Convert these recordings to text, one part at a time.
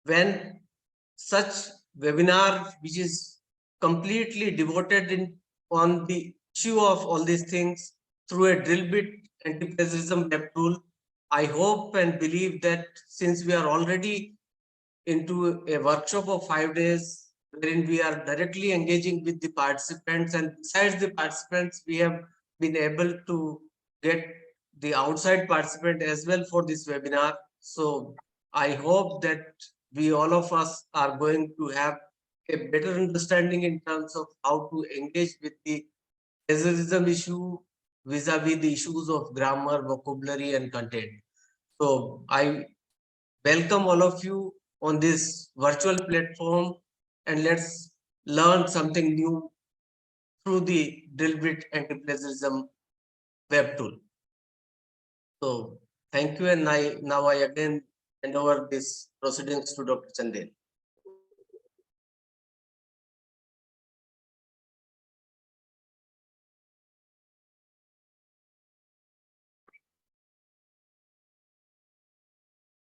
when such webinar which is completely devoted on the issue of all these things through a DrillBit Anti-Plagiarism Webtool, I hope and believe that since we are already into a workshop of 5 days, wherein we are directly engaging with the participants, and besides the participants, we have been able to get the outside participant as well for this webinar. So I hope that we all of us are going to have a better understanding in terms of how to engage with the plagiarism issue vis-a-vis the issues of grammar, vocabulary, and content. So I welcome all of you on this virtual platform, and let's learn something new through the DrillBit Anti-Plagiarism web tool. So thank you, and now I again hand over this proceedings to Dr. Chandel.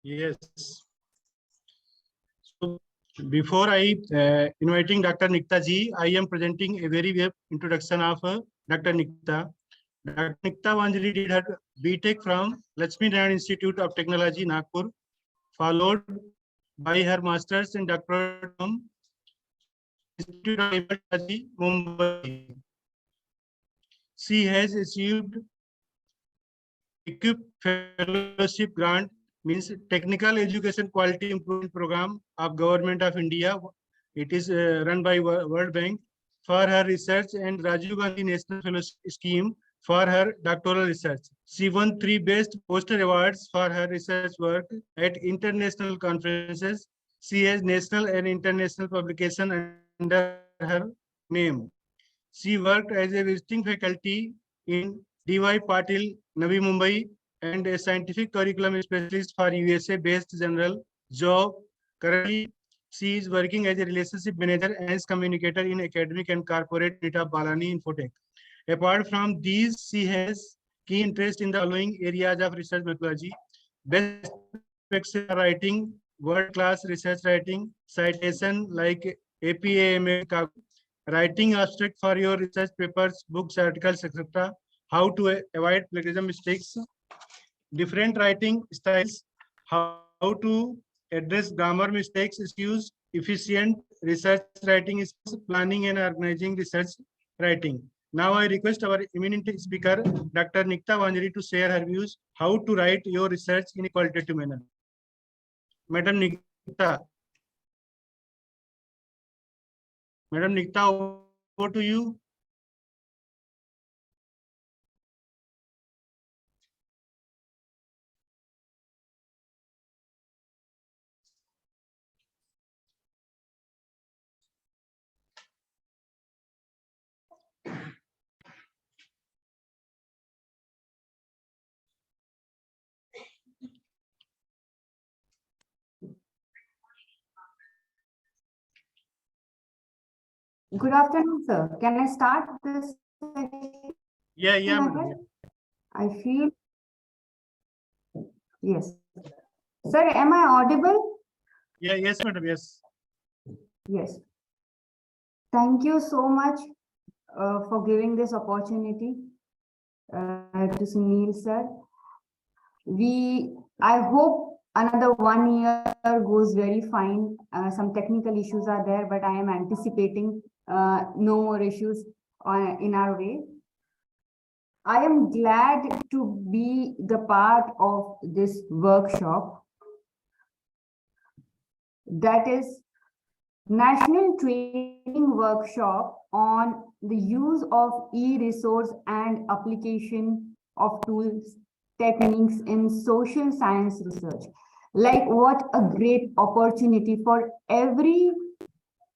Yes. So before I inviting Dr. Nikita ji, I am presenting a very brief introduction of Dr. Nikita. Dr. Nikita Anjali did her BTech from Lakshmi Narayan Institute of Technology, Nagpur, followed by her master's and doctorate from Institute of Technology, Mumbai. She has achieved EQUIP Fellowship Grant, means Technical Education Quality Improvement Program of Government of India. It is run by World Bank for her research, and Rajiv Gandhi National Fellowship Scheme for her doctoral research. She won 3 Best Poster Awards for her research work at international conferences. She has national and international publication under her name. She worked as a visiting faculty in D.Y. Patil, Navi Mumbai, and a scientific curriculum specialist for USA-based general job. Currently, she is working as a relationship manager and communicator in academic and corporate unit of Balani Infotech. Apart from these, she has key interest in the following areas of research methodology: best practice writing, world-class research writing, citation like APA, writing abstract for your research papers, books, articles, etc. How to avoid plagiarism mistakes, different writing styles, how to address grammar mistakes, issues, efficient research writing is planning and organizing research writing. Now I request our eminent speaker, Dr. Nikita Anjali, to share her views how to write your research in a qualitative manner. Madam Nikita. Madam Nikita, over to you. Good afternoon, sir. Can I start this? Yeah. I feel. Yes. Sir, am I audible? Yes, madam. Yes. Yes. Thank you so much for giving this opportunity to Sunil, sir. I hope another 1 year goes very fine. Some technical issues are there, but I am anticipating no more issues in our way. I am glad to be the part of this workshop, that is National Training Workshop on the use of e-resource and application of tools, techniques in social science research. Like, what a great opportunity for every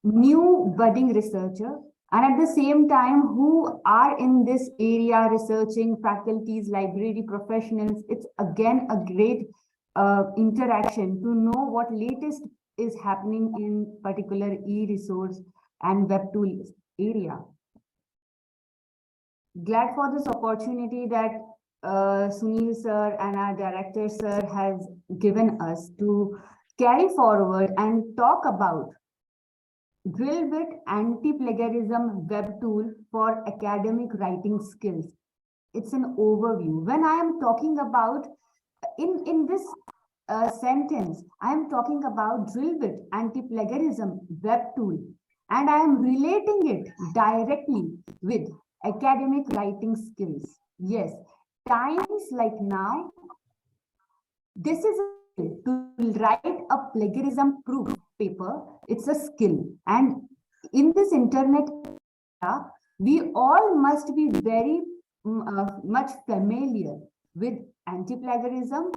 new budding researcher, and at the same time who are in this area researching, faculties, library professionals. It's again a great interaction to know what latest is happening in particular e-resource and web tool area. Glad for this opportunity that Sunil sir and our director sir has given us to carry forward and talk about DrillBit Anti-Plagiarism Webtool for academic writing skills. It's an overview. When I am talking about, in this sentence, I am talking about DrillBit Anti-Plagiarism Webtool, and I am relating it directly with academic writing skills. Yes, times like now, this is to write a plagiarism proof paper. It's a skill, and in this internet era, we all must be very much familiar with anti-plagiarism,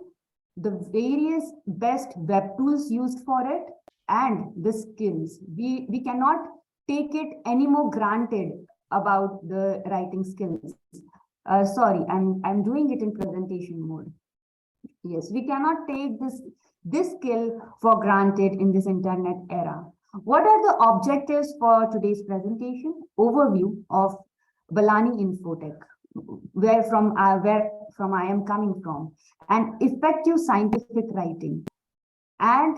the various best web tools used for it, and the skills. We cannot take it any more granted about the writing skills. Sorry, I'm doing it in presentation mode. Yes, we cannot take this skill for granted in this internet era. What are the objectives for today's presentation? Overview of Balani Infotech, where from I am coming from, and effective scientific writing, and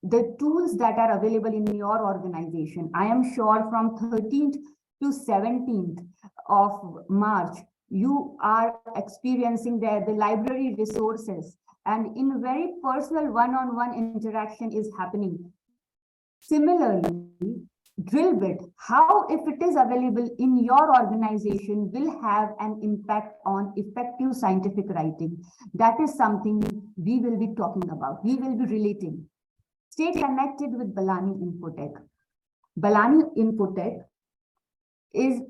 the tools that are available in your organization. I am sure from 13th to 17th of March, you are experiencing the library resources, and in very personal one-on-one interaction is happening. Similarly, DrillBit, how if it is available in your organization will have an impact on effective scientific writing. That is something we will be talking about. We will be relating. Stay connected with Balani Infotech. Balani Infotech is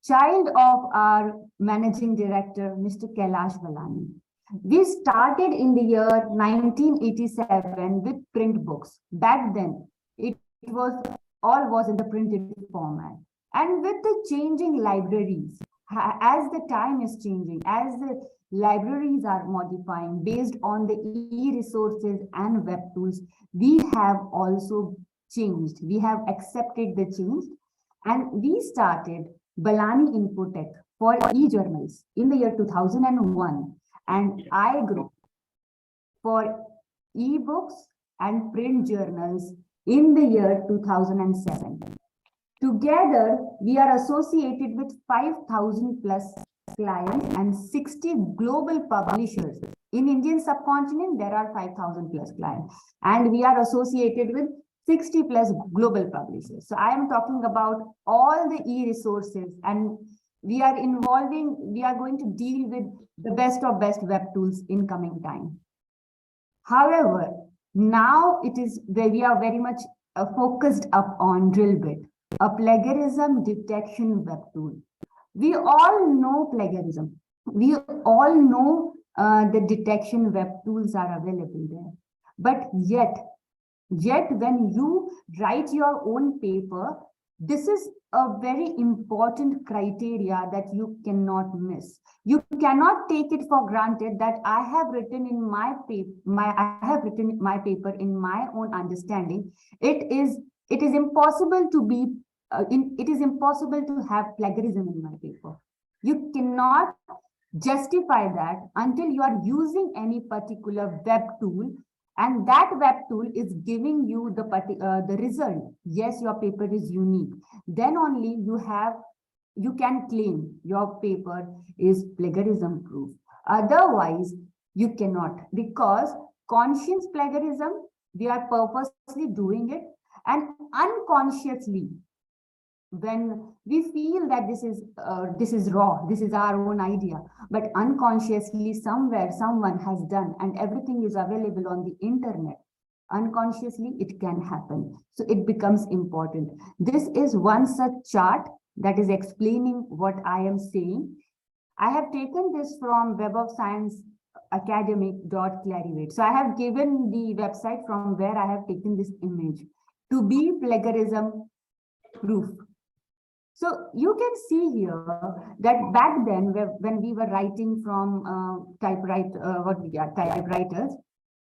child of our managing director, Mr. Kailash Balani. We started in the year 1987 with print books. Back then, it was in the printed format. And with the changing libraries, as the time is changing, as the libraries are modifying based on the e-resources and web tools, we have also changed. We have accepted the change, and we started Balani Infotech for e-journals in the year 2001, and iGroup for e-books and print journals in the year 2007. Together, we are associated with 5,000 plus clients and 60 global publishers. In Indian subcontinent, there are 5,000 plus clients, and we are associated with 60 plus global publishers. So I am talking about all the e-resources, and we are going to deal with the best of best web tools in coming time. However, now it is where we are very much focused up on DrillBit, a plagiarism detection web tool. We all know plagiarism. We all know the detection web tools are available there. But yet when you write your own paper, this is a very important criteria that you cannot miss. You cannot take it for granted that I have written in my paper in my own understanding. It is impossible to be it is impossible to have plagiarism in my paper. You cannot justify that until you are using any particular web tool, and that web tool is giving you the result. Yes, your paper is unique. Then only you can claim your paper is plagiarism proof. Otherwise, you cannot, because conscious plagiarism, we are purposely doing it, and unconsciously, when we feel that this is raw, this is our own idea, but unconsciously somewhere someone has done, and everything is available on the internet, unconsciously it can happen. So it becomes important. This is one such chart that is explaining what I am saying. I have taken this from Web of Science academic.clarivate. So I have given the website from where I have taken this image to be plagiarism proof. So you can see here that back then, when we were writing from typewriters,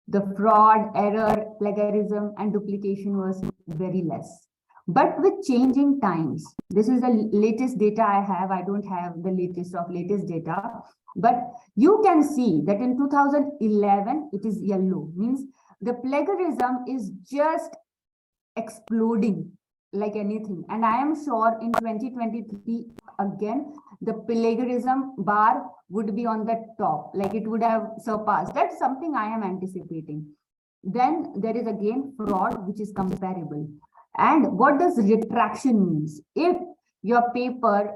the fraud, error, plagiarism, and duplication was very less. But with changing times, this is the latest data I have. I don't have the latest of latest data, but you can see that in 2011, it is yellow, means the plagiarism is just exploding like anything. And I am sure in 2023, again, the plagiarism bar would be on the top, like it would have surpassed. That's something I am anticipating. Then there is again fraud, which is comparable. And what does retraction means? If your paper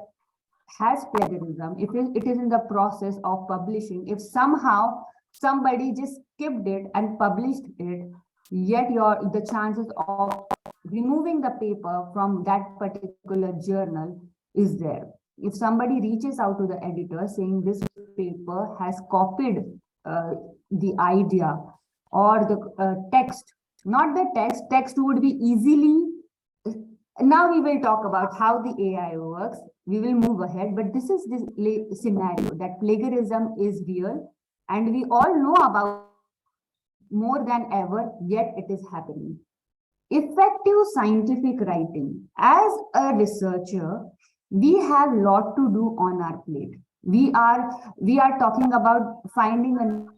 has plagiarism, if it is in the process of publishing, if somehow somebody just skipped it and published it, yet the chances of removing the paper from that particular journal is there. If somebody reaches out to the editor saying this paper has copied the idea or the text, not the text would be easily. Now we will talk about how the AI works. We will move ahead, but this is the scenario that plagiarism is real and we all know about more than ever, yet it is happening. Effective scientific writing. As a researcher, we have a lot to do on our plate. We are talking about finding an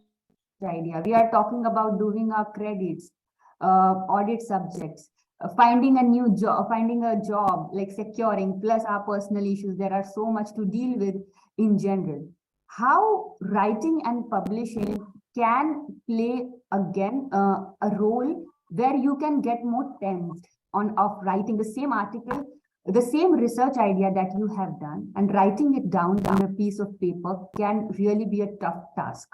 idea. We are talking about doing our credits, audit subjects, finding a new job, finding a job, like securing, plus our personal issues. There are so much to deal with in general. How writing and publishing can play again a role where you can get more tensed of writing the same article, the same research idea that you have done, and writing it down on a piece of paper can really be a tough task.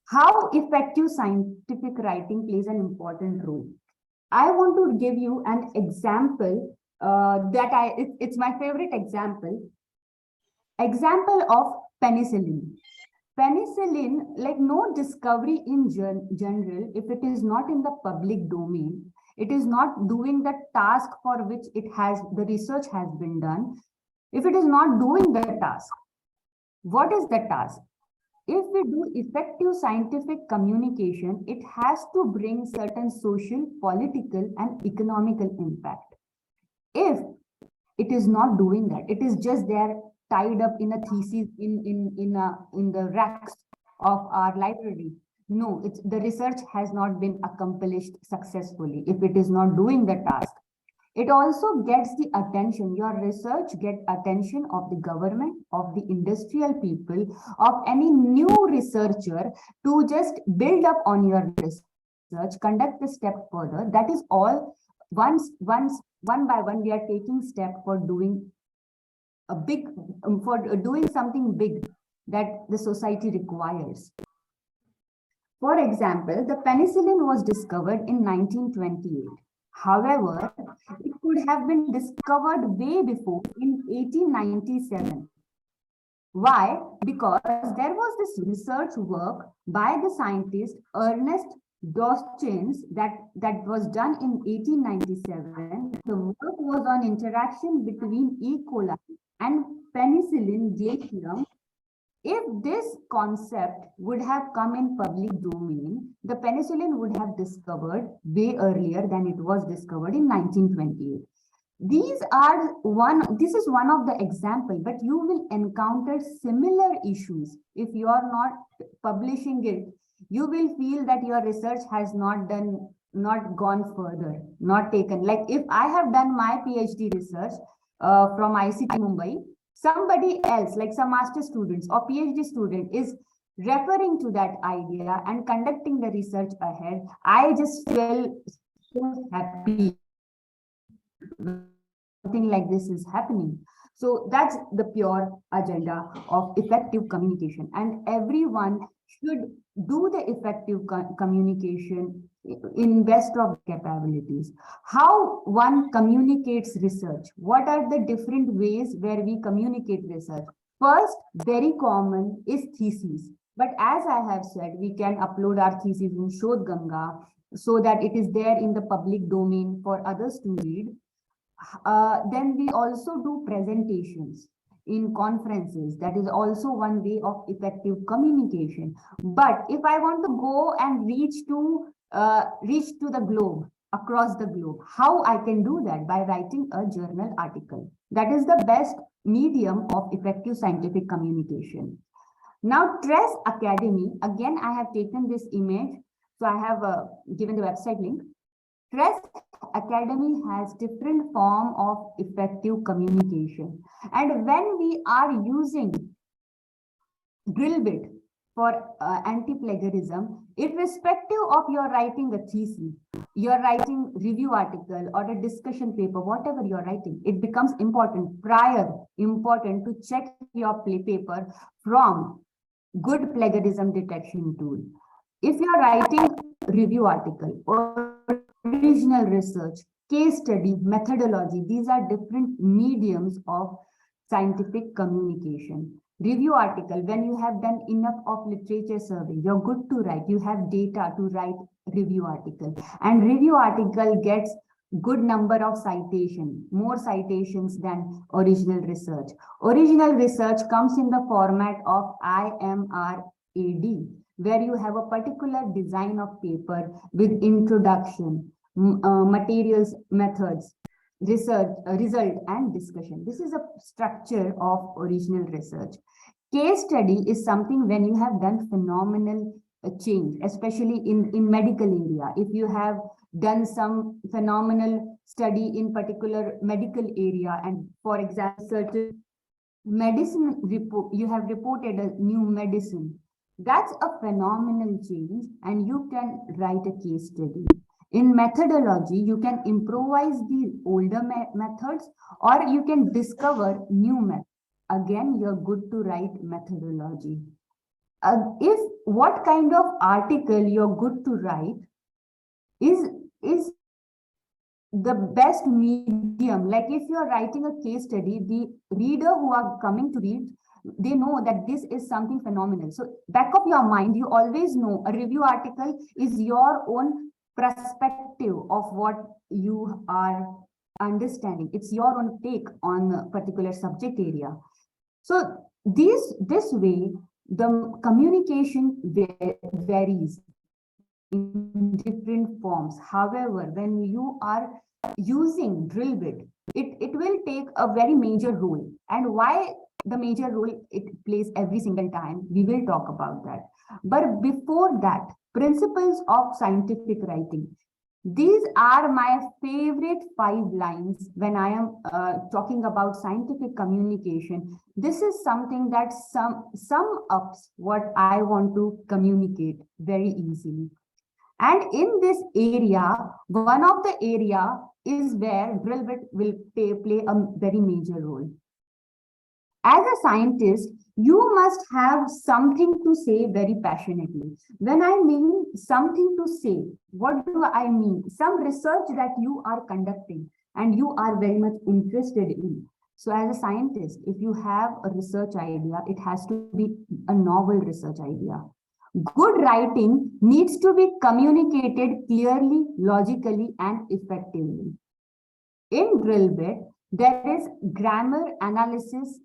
How effective scientific writing plays an important role. I want to give you an example it's my favorite example of penicillin. Penicillin, like no discovery in general, if it is not in the public domain, it is not doing the task for which the research has been done. If it is not doing the task, what is the task? If we do effective scientific communication, it has to bring certain social, political, and economical impact. If it is not doing that, it is just there tied up in a thesis in the racks of our library. No, the research has not been accomplished successfully if it is not doing the task. It also gets the attention, your research gets attention of the government, of the industrial people, of any new researcher to just build up on your research, conduct a step further. That is all. One by one, we are taking step for doing doing something big that the society requires. For example, the penicillin was discovered in 1928. However, it could have been discovered way before in 1897. Why? Because there was this research work by the scientist Ernest Ujjain that was done in 1897. The work was on interaction between E. coli and penicillin glacium. If this concept would have come in public domain, the penicillin would have discovered way earlier than it was discovered in 1928. This is one of the example, but you will encounter similar issues. If you are not publishing it, you will feel that your research has not gone further, not taken. Like if I have done my PhD research from ICT Mumbai, somebody else, like some master students or PhD student, is referring to that idea and conducting the research ahead. I just feel so happy something like this is happening. So that's the pure agenda of effective communication, and everyone should do the effective communication in best of capabilities. How one communicates research? What are the different ways where we communicate research? First, very common is thesis. But as I have said, we can upload our thesis in Shodh Ganga so that it is there in the public domain for others to read. Then we also do presentations in conferences. That is also one way of effective communication. But if I want to go and reach to the globe, across the globe, how I can do that? By writing a journal article. That is the best medium of effective scientific communication. Now, Tress Academy, again, I have taken this image So I have given the website link. Trust Academy has different form of effective communication. And when we are using DrillBit for anti-plagiarism, irrespective of your writing a thesis, you're writing review article or a discussion paper, whatever you're writing, it becomes important to check your paper from good plagiarism detection tool. If you're writing review article or original research, case study, methodology, these are different mediums of scientific communication. Review article, when you have done enough of literature survey, you're good to write, you have data to write review article, and review article gets good number of citation, more citations than original research. Original research comes in the format of IMRAD, where you have a particular design of paper with introduction, materials, methods, research, result, and discussion. This is a structure of original research. Case study is something when you have done phenomenal change, especially in medical area. If you have done some phenomenal study in particular medical area, and for example, certain medicine report, you have reported a new medicine, that's a phenomenal change, and you can write a case study. In methodology, you can improvise the older methods, or you can discover new methods. Again, you're good to write methodology. If what kind of article you're good to write is the best medium. Like if you're writing a case study, the reader who are coming to read, they know that this is something phenomenal. So back of your mind, you always know a review article is your own perspective of what you are understanding. It's your own take on a particular subject area. So this way, the communication varies in different forms. However, when you are using DrillBit, it will take a very major role. And why the major role it plays every single time, we will talk about that. But before that, principles of scientific writing. These are my favorite 5 lines when I am talking about scientific communication. This is something that sum ups what I want to communicate very easily. And in this area, one of the area is where DrillBit will play a very major role. As a scientist, you must have something to say very passionately. When I mean something to say, what do I mean? Some research that you are conducting and you are very much interested in. So as a scientist, if you have a research idea, it has to be a novel research idea. Good writing needs to be communicated clearly, logically, and effectively. In DrillBit, there is grammar analysis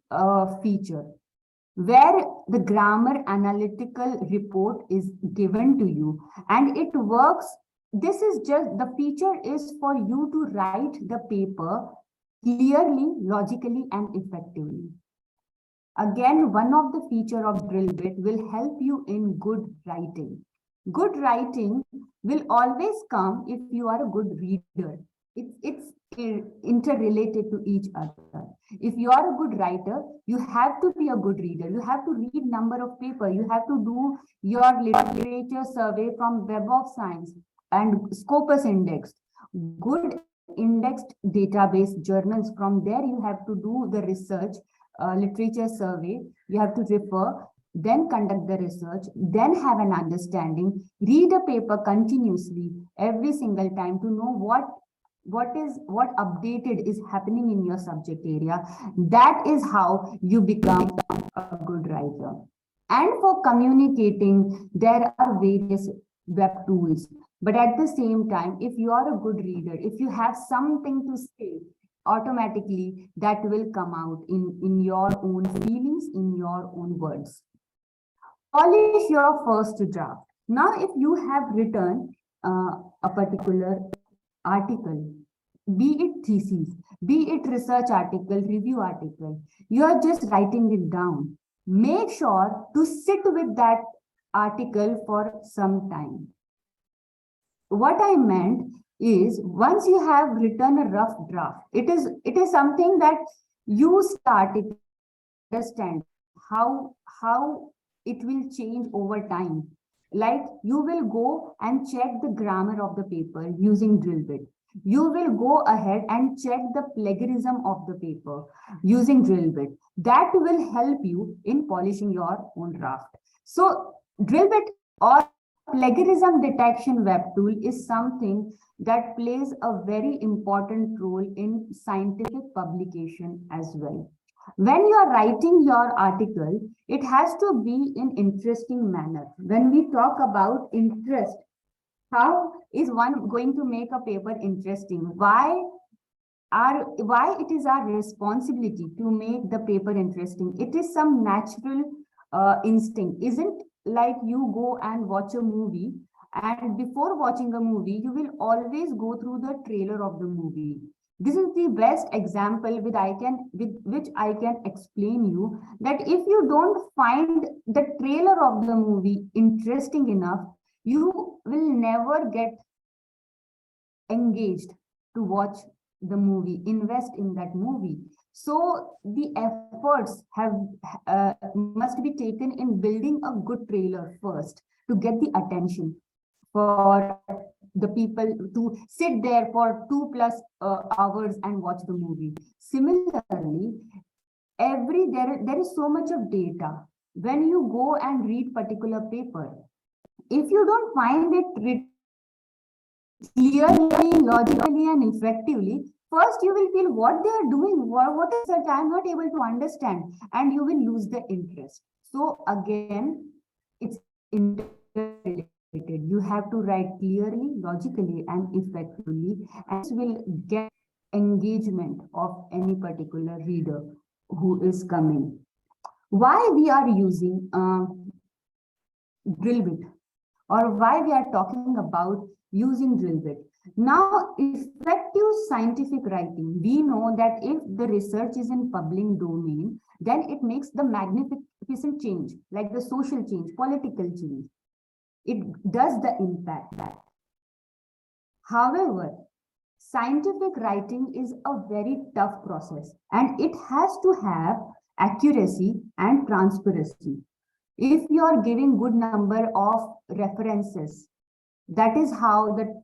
feature, where the grammar analytical report is given to you, and it works. This is just the feature is for you to write the paper clearly, logically, and effectively. Again, one of the feature of DrillBit will help you in good writing. Good writing will always come if you are a good reader. It's interrelated to each other. If you are a good writer, you have to be a good reader. You have to read number of paper. You have to do your literature survey from Web of Science and Scopus Index. Good indexed database journals. From there, you have to do the research, literature survey. You have to refer, then conduct the research, then have an understanding, read a paper continuously every single time to know what updated is happening in your subject area. That is how you become a good writer. And for communicating, there are various web tools. But at the same time, if you are a good reader, if you have something to say, automatically that will come out in your own feelings, in your own words. Polish your first draft. Now, if you have written a particular article, be it thesis, be it research article, review article, you are just writing it down. Make sure to sit with that article for some time. what I meant is, once you have written a rough draft, it is something that you start it, understand how it will change over time. Like, you will go and check the grammar of the paper using DrillBit. You will go ahead and check the plagiarism of the paper using DrillBit. That will help you in polishing your own draft. So DrillBit or plagiarism detection web tool is something that plays a very important role in scientific publication as well. When you are writing your article, it has to be in interesting manner. When we talk about interest, how is one going to make a paper interesting? Why it is our responsibility to make the paper interesting? It is some natural instinct. Isn't like you go and watch a movie, and before watching a movie, you will always go through the trailer of the movie. This is the best example with which I can explain you that if you don't find the trailer of the movie interesting enough, you will never get engaged to watch the movie, invest in that movie. So the efforts have must be taken in building a good trailer first to get the attention for the people to sit there for 2+ hours and watch the movie. Similarly, there is so much of data. When you go and read particular paper, if you don't find it clearly, logically, and effectively, first you will feel what they are doing, what is that I am not able to understand, and you will lose the interest. So again, it's interrelated. You have to write clearly, logically, and effectively, and this will get engagement of any particular reader who is coming. Why we are using DrillBit, or why we are talking about using DrillBit? Now, effective scientific writing, we know that if the research is in public domain, then it makes the magnificent change, like the social change, political change. It does the impact that. However, scientific writing is a very tough process, and it has to have accuracy and transparency. If you are giving good number of references, that is how the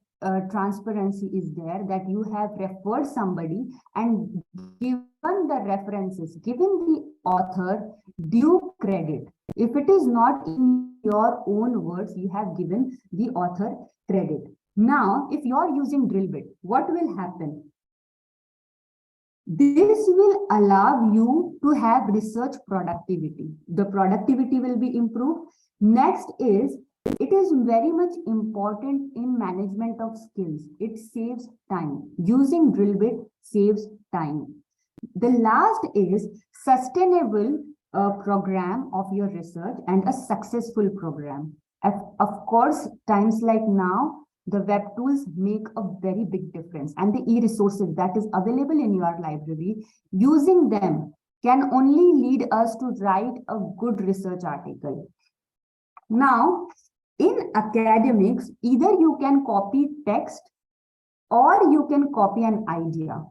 transparency is there, that you have referred somebody and given the references, giving the author due credit. If it is not in your own words, you have given the author credit. Now, if you are using DrillBit, what will happen? This will allow you to have research productivity. The productivity will be improved. Next is, it is very much important in management of skills. It saves time. Using DrillBit saves time. The last is sustainable program of your research and a successful program. Of course, times like now, the web tools make a very big difference, and the e-resources that is available in your library, using them can only lead us to write a good research article. Now, in academics, either you can copy text or you can copy an idea.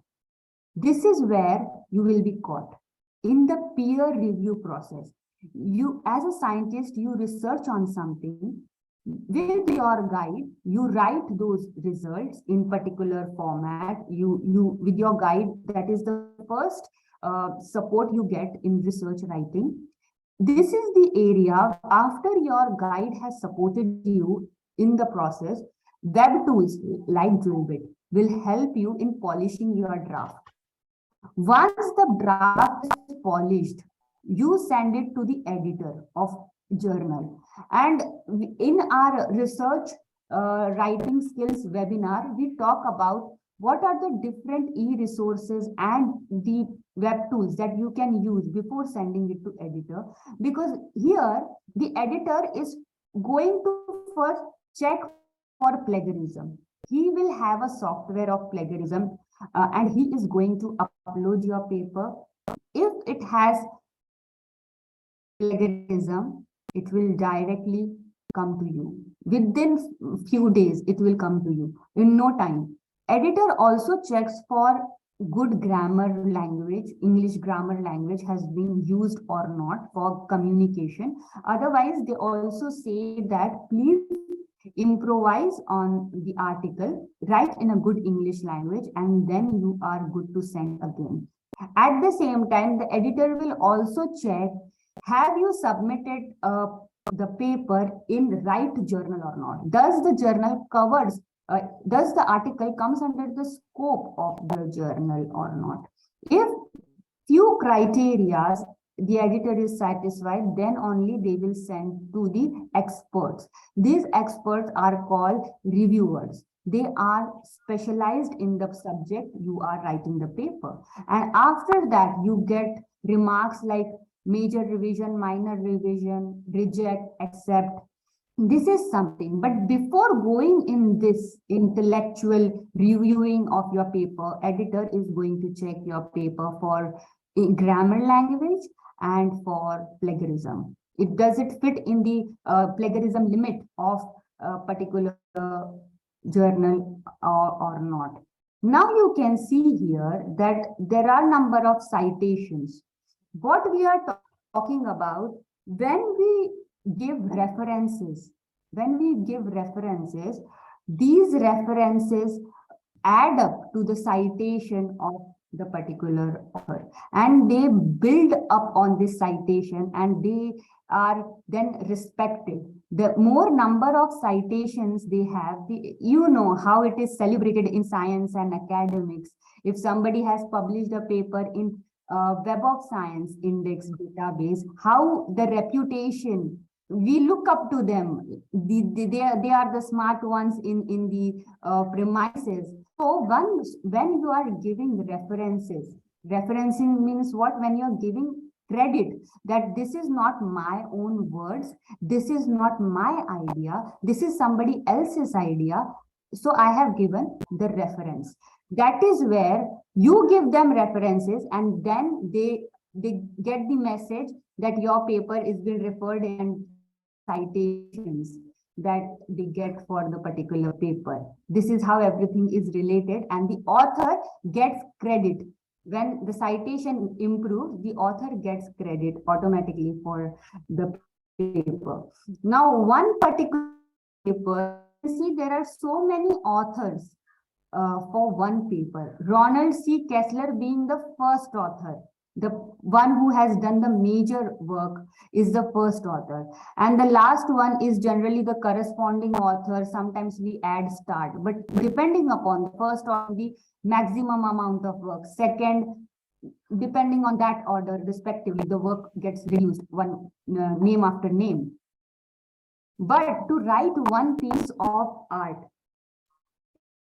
This is where you will be caught in the peer review process. You, as a scientist, you research on something. With your guide, you write those results in particular format. You with your guide, that is the first support you get in research writing. This is the area, after your guide has supported you in the process, web tools like DrillBit will help you in polishing your draft. Once the draft is polished, you send it to the editor of journal. And in our research writing skills webinar, we talk about what are the different e-resources and the web tools that you can use before sending it to editor, because here the editor is going to first check for plagiarism. He will have a software of plagiarism and he is going to upload your paper. If it has plagiarism, it will directly come to you. Within few days, it will come to you in no time. Editor also checks for good grammar language, English grammar language has been used or not for communication. Otherwise, they also say that please improvise on the article, write in a good English language, and then you are good to send again. At the same time, the editor will also check, have you submitted the paper in right journal or not? Does the journal covers, does the article comes under the scope of the journal or not? If few criteria the editor is satisfied, then only they will send to the experts. These experts are called reviewers. They are specialized in the subject you are writing the paper. And after that, you get remarks like major revision, minor revision, reject, accept. This is something, but before going in this intellectual reviewing of your paper, editor is going to check your paper for grammar language and for plagiarism. Does it fit in the plagiarism limit of a particular journal or not? Now you can see here that there are number of citations. What we are talking about when we give references, these references add up to the citation of the particular author, and they build up on this citation, and they are then respected. The more number of citations they have, you know how it is celebrated in science and academics. If somebody has published a paper in Web of Science Index database, how the reputation, we look up to them. They are the smart ones in the premises. So when you are giving references, referencing means what? When you are giving credit that this is not my own words, this is not my idea, this is somebody else's idea, so I have given the reference. That is where you give them references, and then they get the message that your paper is being referred and citations that they get for the particular paper. This is how everything is related, and the author gets credit. When the citation improves, the author gets credit automatically for the paper. Now, one particular paper, you see there are so many authors for one paper. Ronald C. Kessler being the first author, the one who has done the major work, is the first author, and the last one is generally the corresponding author. Sometimes we add start, but depending upon the first or the maximum amount of work, second, depending on that order respectively, the work gets reduced one name after name. But to write one piece of art,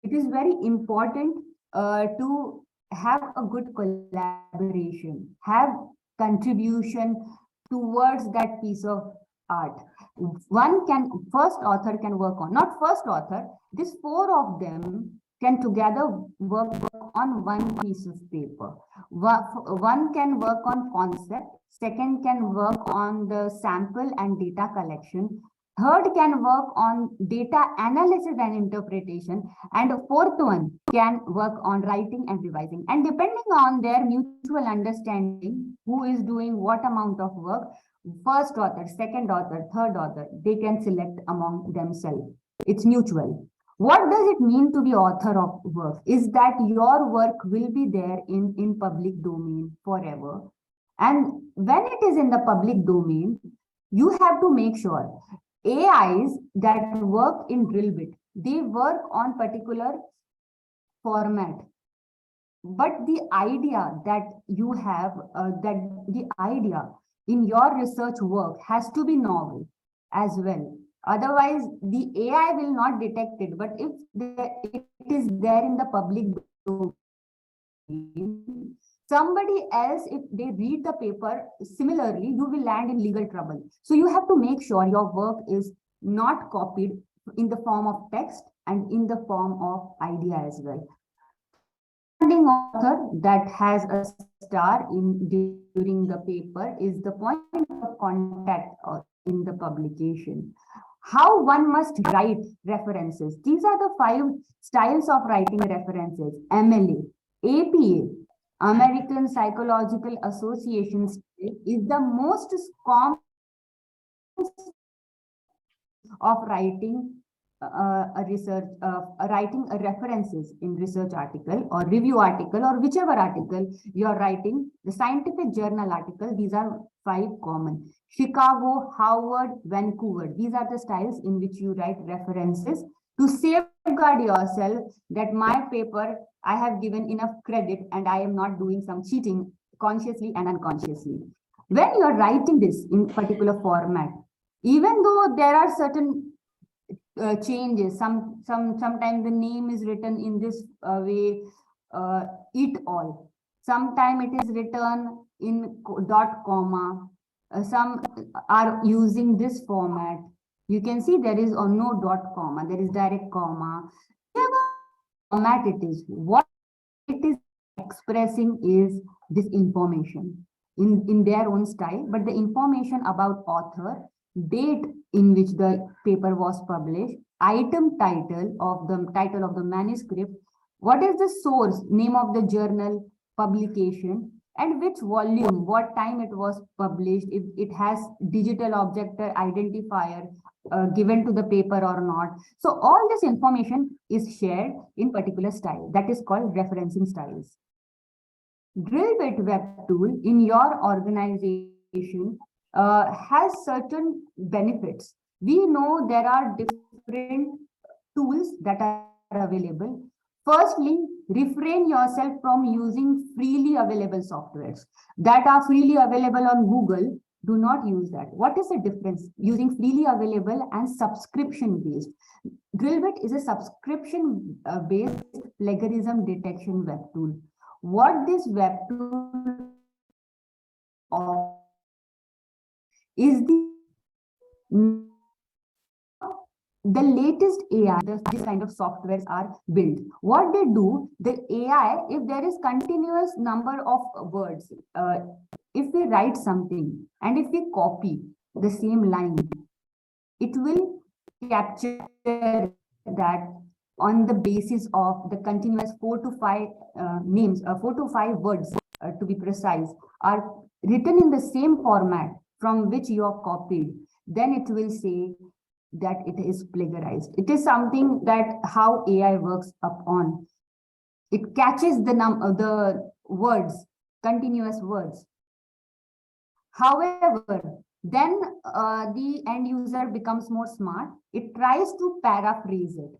it is very important to have a good collaboration, have contribution towards that piece of art. First author can work on, not first author, these four of them can together work on one piece of paper. One can work on concept, second can work on the sample and data collection, third can work on data analysis and interpretation, and the fourth one can work on writing and revising. And depending on their mutual understanding, who is doing what amount of work, first author, second author, third author, they can select among themselves. It's mutual. What does it mean to be author of work? Is that your work will be there in public domain forever. And when it is in the public domain, you have to make sure AIs that work in DrillBit, they work on particular format. But the idea that you have, the idea in your research work has to be novel as well. Otherwise, the AI will not detect it. But if it is there in the public domain, somebody else, if they read the paper similarly, you will land in legal trouble. So you have to make sure your work is not copied in the form of text and in the form of idea as well. Author that has a star during the paper is the point of contact in the publication. How one must write references. These are the 5 styles of writing references. MLA, APA, American Psychological Association style, is the most common of writing a research, writing a references in research article or review article or whichever article you're writing, the scientific journal article. These are 5 common. Chicago, Harvard, Vancouver. These are the styles in which you write references to safeguard yourself that my paper, I have given enough credit and I am not doing some cheating consciously and unconsciously. When you're writing this in particular format, even though there are certain changes, sometimes the name is written in this way, it all. Sometimes it is written in dot comma. Some are using this format. You can see there is no dot comma, there is direct comma. Whatever format it is, what it is expressing is this information in their own style, but the information about author, date in which the paper was published, item title of the manuscript, what is the source, name of the journal, publication, and which volume, what time it was published, if it has digital object identifier given to the paper or not. So all this information is shared in particular style. That is called referencing styles. DrillBit Webtool in your organization has certain benefits. We know there are different tools that are available. Firstly, refrain yourself from using freely available softwares that are freely available on Google. Do not use that. What is the difference using freely available and subscription based? DrillBit is a subscription based plagiarism detection web tool. What this web tool is the latest AI, this kind of softwares are built. What they do, the AI, if there is continuous number of words, if we write something and if we copy the same line, it will capture that on the basis of the continuous 4 to 5 names, 4 to 5 words to be precise, are written in the same format from which you are copied, then it will say that it is plagiarized. It is something that how AI works upon. It catches the words, continuous words. However, then the end user becomes more smart. It tries to paraphrase it,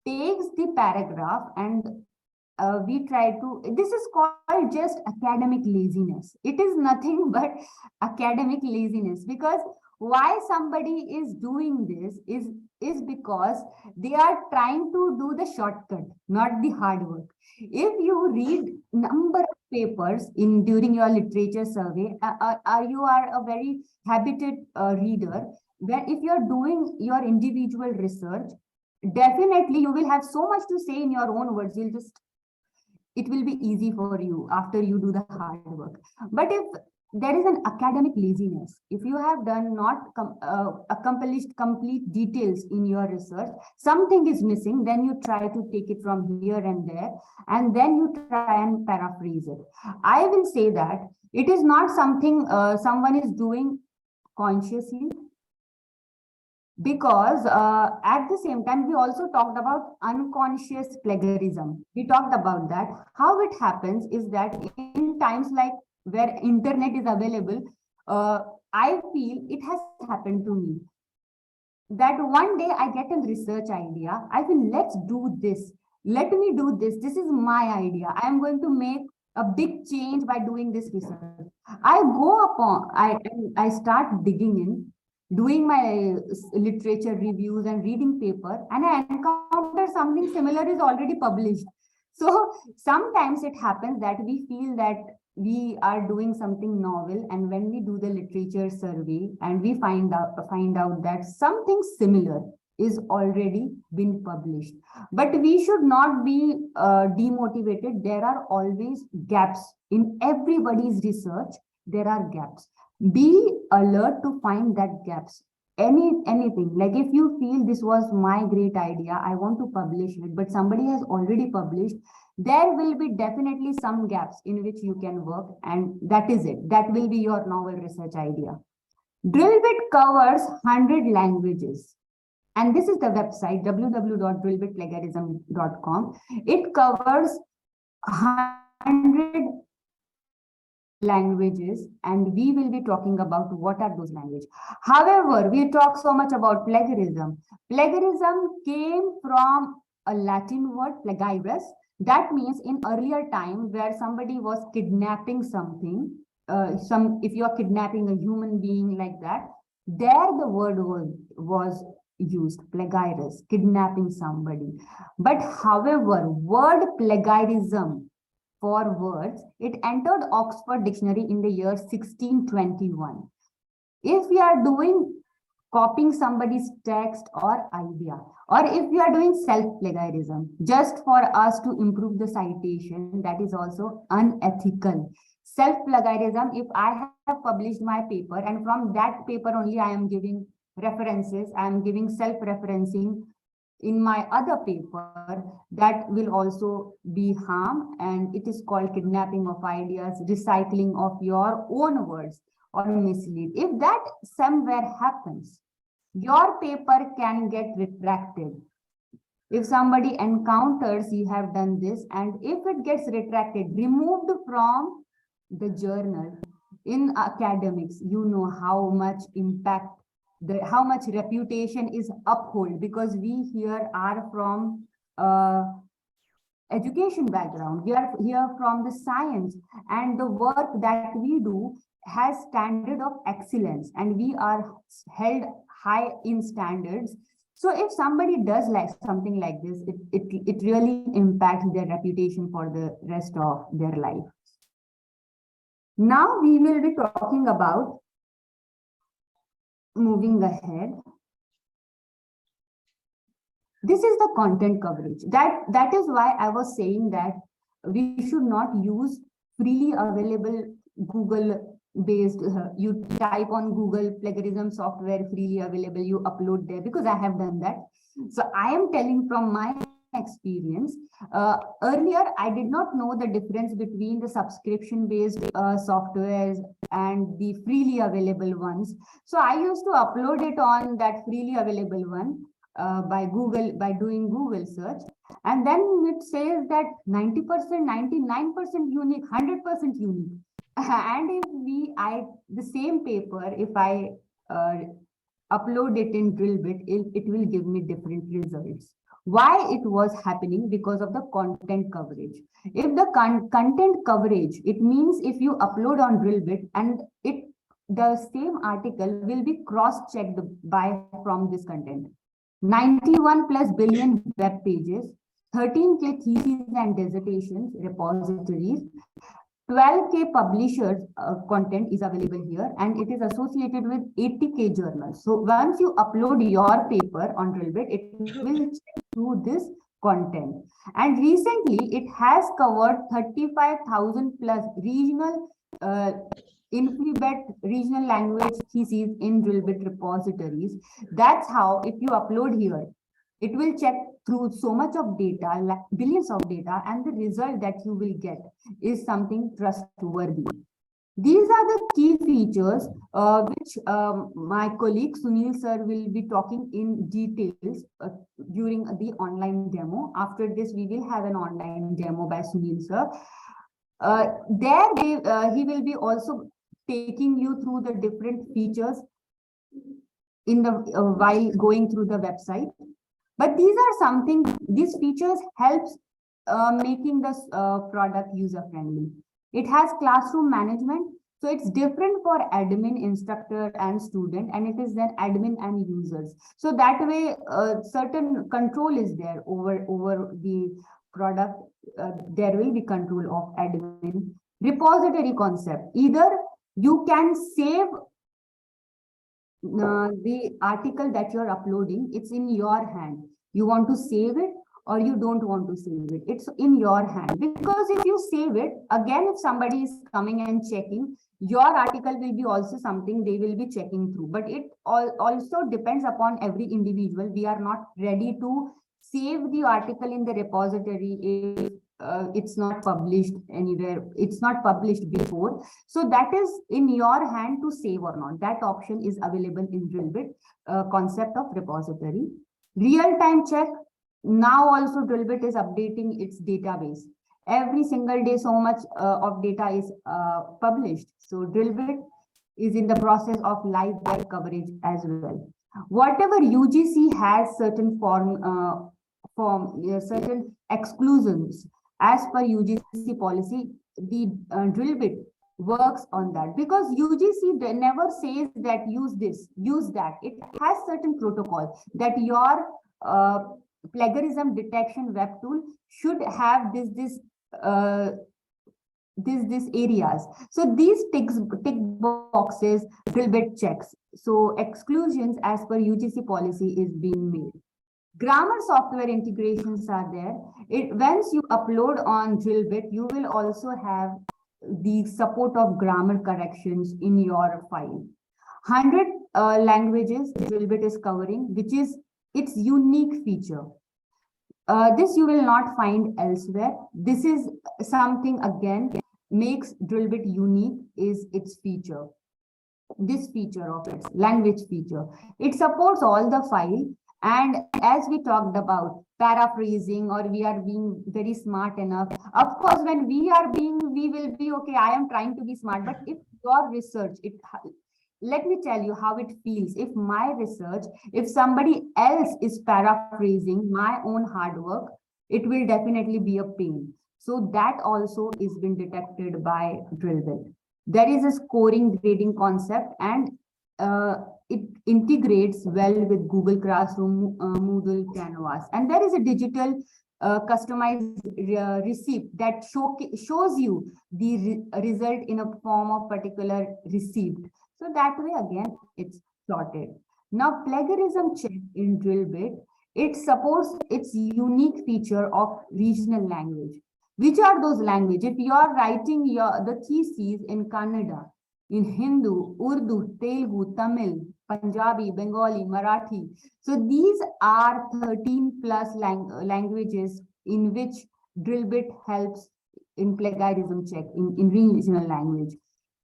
takes the paragraph and we try to, this is called just academic laziness. It is nothing but academic laziness, because why somebody is doing this is because they are trying to do the shortcut, not the hard work. If you read number of papers during your literature survey, you are a very habited reader, where if you're doing your individual research, definitely you will have so much to say in your own words. It will be easy for you after you do the hard work. But if there is an academic laziness, if you have done not accomplished complete details in your research, something is missing, then you try to take it from here and there, and then you try and paraphrase it. I will say that it is not something someone is doing consciously, because at the same time, we also talked about unconscious plagiarism. We talked about that. How it happens is that in times like where internet is available, I feel it has happened to me that one day I get a research idea. I will, let's do this. Let me do this. This is my idea. I am going to make a big change by doing this research. I start digging in, doing my literature reviews and reading paper, and I encounter something similar is already published. So sometimes it happens that we feel that we are doing something novel, and when we do the literature survey and we find out that something similar is already been published. But we should not be demotivated. There are always gaps in everybody's research. There are gaps. Be alert to find that gaps. anything, like if you feel this was my great idea, I want to publish it, but somebody has already published, there will be definitely some gaps in which you can work, and that is it. That will be your novel research idea. DrillBit covers 100 languages. And this is the website, www.drillbitplagiarism.com. It covers 100 languages, and we will be talking about what are those languages. However, we talk so much about plagiarism. Plagiarism came from a Latin word, plagiaris. That means in earlier time where somebody was kidnapping something, if you are kidnapping a human being like that, there the word was used, plagiaris, kidnapping somebody. But however, word plagiarism for words, it entered Oxford Dictionary in the year 1621. If we are doing copying somebody's text or idea, or if we are doing self-plagiarism just for us to improve the citation, that is also unethical. Self-plagiarism, if I have published my paper and from that paper only I am giving references, I am giving self-referencing in my other paper, that will also be harm, and it is called kidnapping of ideas, recycling of your own words, or mislead. If that somewhere happens, your paper can get retracted. If somebody encounters you have done this, and if it gets retracted, removed from the journal, in academics, you know how much impact, how much reputation is uphold, because we here are from education background, we are here from the science, and the work that we do has standard of excellence, and we are held high in standards. So if somebody does like something like this, it really impacts their reputation for the rest of their life. Now we will be talking about, moving ahead, this is the content coverage. That is why I was saying that we should not use freely available Google based, you type on Google plagiarism software freely available, you upload there, because I have done that. So I am telling from my experience. Earlier, I did not know the difference between the subscription based softwares and the freely available ones. So I used to upload it on that freely available one by doing Google search. And then it says that 90%, 99% unique, 100% unique. And if the same paper, if I upload it in DrillBit, it will give me different results. Why it was happening? Because of the content coverage. If the content coverage, it means if you upload on DrillBit and the same article will be cross-checked from this content. 91 plus billion web pages, 13K theses and dissertations repositories, 12K publishers content is available here, and it is associated with 80K journals. So once you upload your paper on DrillBit, it will check through this content. And recently, it has covered 35,000 plus regional Infobet regional language theses in DrillBit repositories. That's how, if you upload here, it will check through so much of data, like billions of data, and the result that you will get is something trustworthy. These are the key features which my colleague Sunil sir will be talking in details during the online demo. After this, we will have an online demo by Sunil sir. He will be also taking you through the different features in the while going through the website. But these features helps making this product user friendly. It has classroom management, so it's different for admin, instructor, and student, and it is then admin and users. So that way, certain control is there over the product. There will be control of admin. Repository concept. Either you can save the article that you're uploading, it's in your hand. You want to save it, or you don't want to save it. It's in your hand, because if you save it, again, if somebody is coming and checking, your article will be also something they will be checking through. But it also depends upon every individual. We are not ready to save the article in the repository if it's not published anywhere, it's not published before. So that is in your hand to save or not. That option is available in DrillBit concept of repository. Real-time check. Now also DrillBit is updating its database. Every single day so much of data is published. So DrillBit is in the process of live coverage as well. Whatever UGC has certain certain exclusions as per UGC policy, the DrillBit works on that, because UGC never says that use this, use that. It has certain protocol that your plagiarism detection web tool should have this areas. So these tick boxes DrillBit checks. So exclusions as per UGC policy is being made. Grammar software integrations are there. Once you upload on DrillBit, you will also have the support of grammar corrections in your file. 100 languages DrillBit is covering, which is its unique feature. This you will not find elsewhere. This is something, again, makes DrillBit unique, is its feature. This feature of its language feature. It supports all the file. And as we talked about paraphrasing, or we are being very smart enough. Of course, when we will be okay, I am trying to be smart, but if your research, let me tell you how it feels. If my research, if somebody else is paraphrasing my own hard work, it will definitely be a pain. So that also is been detected by DrillBit. There is a scoring grading concept, and it integrates well with Google Classroom, Moodle, Canvas. And there is a digital customized receipt that shows you the result in a form of particular receipt. So that way, again, it's sorted. Now, plagiarism check in DrillBit, it supports its unique feature of regional language. Which are those languages? If you are writing the theses in Kannada, in Hindu, Urdu, Telugu, Tamil, Punjabi, Bengali, Marathi. So these are 13 plus languages in which DrillBit helps in plagiarism check in regional language.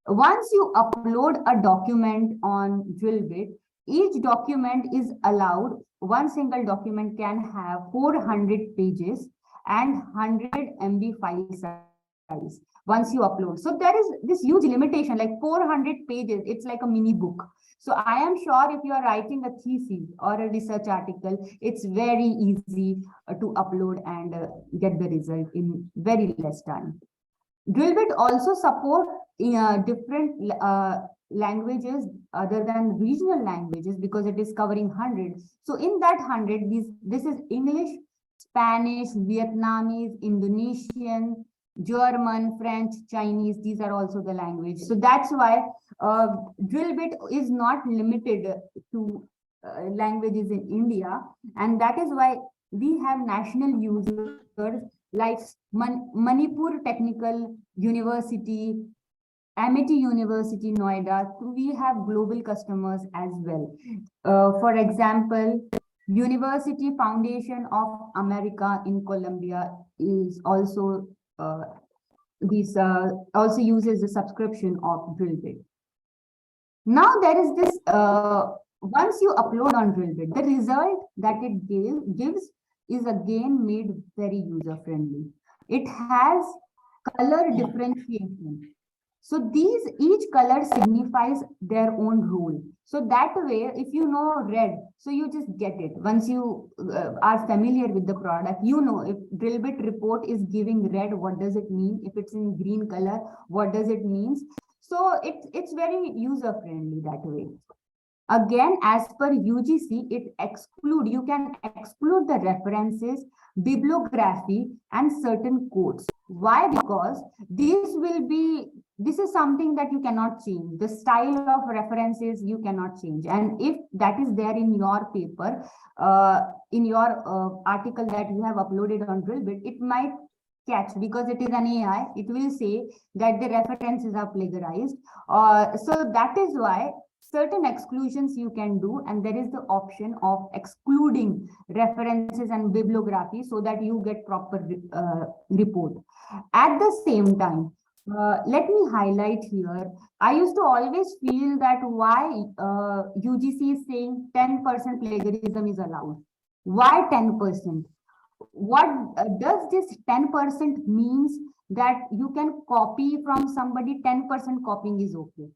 Once you upload a document on DrillBit, each document is allowed, one single document can have 400 pages and 100 MB file size once you upload. So there is this huge limitation, like 400 pages, it's like a mini book. So I am sure if you are writing a thesis or a research article, it's very easy to upload and get the result in very less time. DrillBit also support different languages other than regional languages, because it is covering 100. So in that 100, this is English, Spanish, Vietnamese, Indonesian, German, French, Chinese. These are also the language. So that's why DrillBit is not limited to languages in India. And that is why we have national users like Manipur Technical University, Amity University, Noida. We have global customers as well. For example, University Foundation of America in Colombia is also also uses the subscription of DrillBit. Now there is this, once you upload on DrillBit, the result that it gives is again made very user-friendly. It has color differentiation. So each color signifies their own role. So that way, if you know red, so you just get it. Once you are familiar with the product, you know if DrillBit report is giving red, what does it mean? If it's in green color, what does it mean? So it's very user-friendly that way. Again, as per UGC, you can exclude the references, bibliography, and certain codes. Why? Because this is something that you cannot change. The style of references you cannot change. And if that is there in your paper, in your article that you have uploaded on DrillBit, it might catch, because it is an AI, it will say that the references are plagiarized. So that is why certain exclusions you can do, and there is the option of excluding references and bibliography so that you get proper report. At the same time, let me highlight here, I used to always feel that why UGC is saying 10% plagiarism is allowed. Why 10%? What does this 10% means? That you can copy from somebody, 10% copying is okay?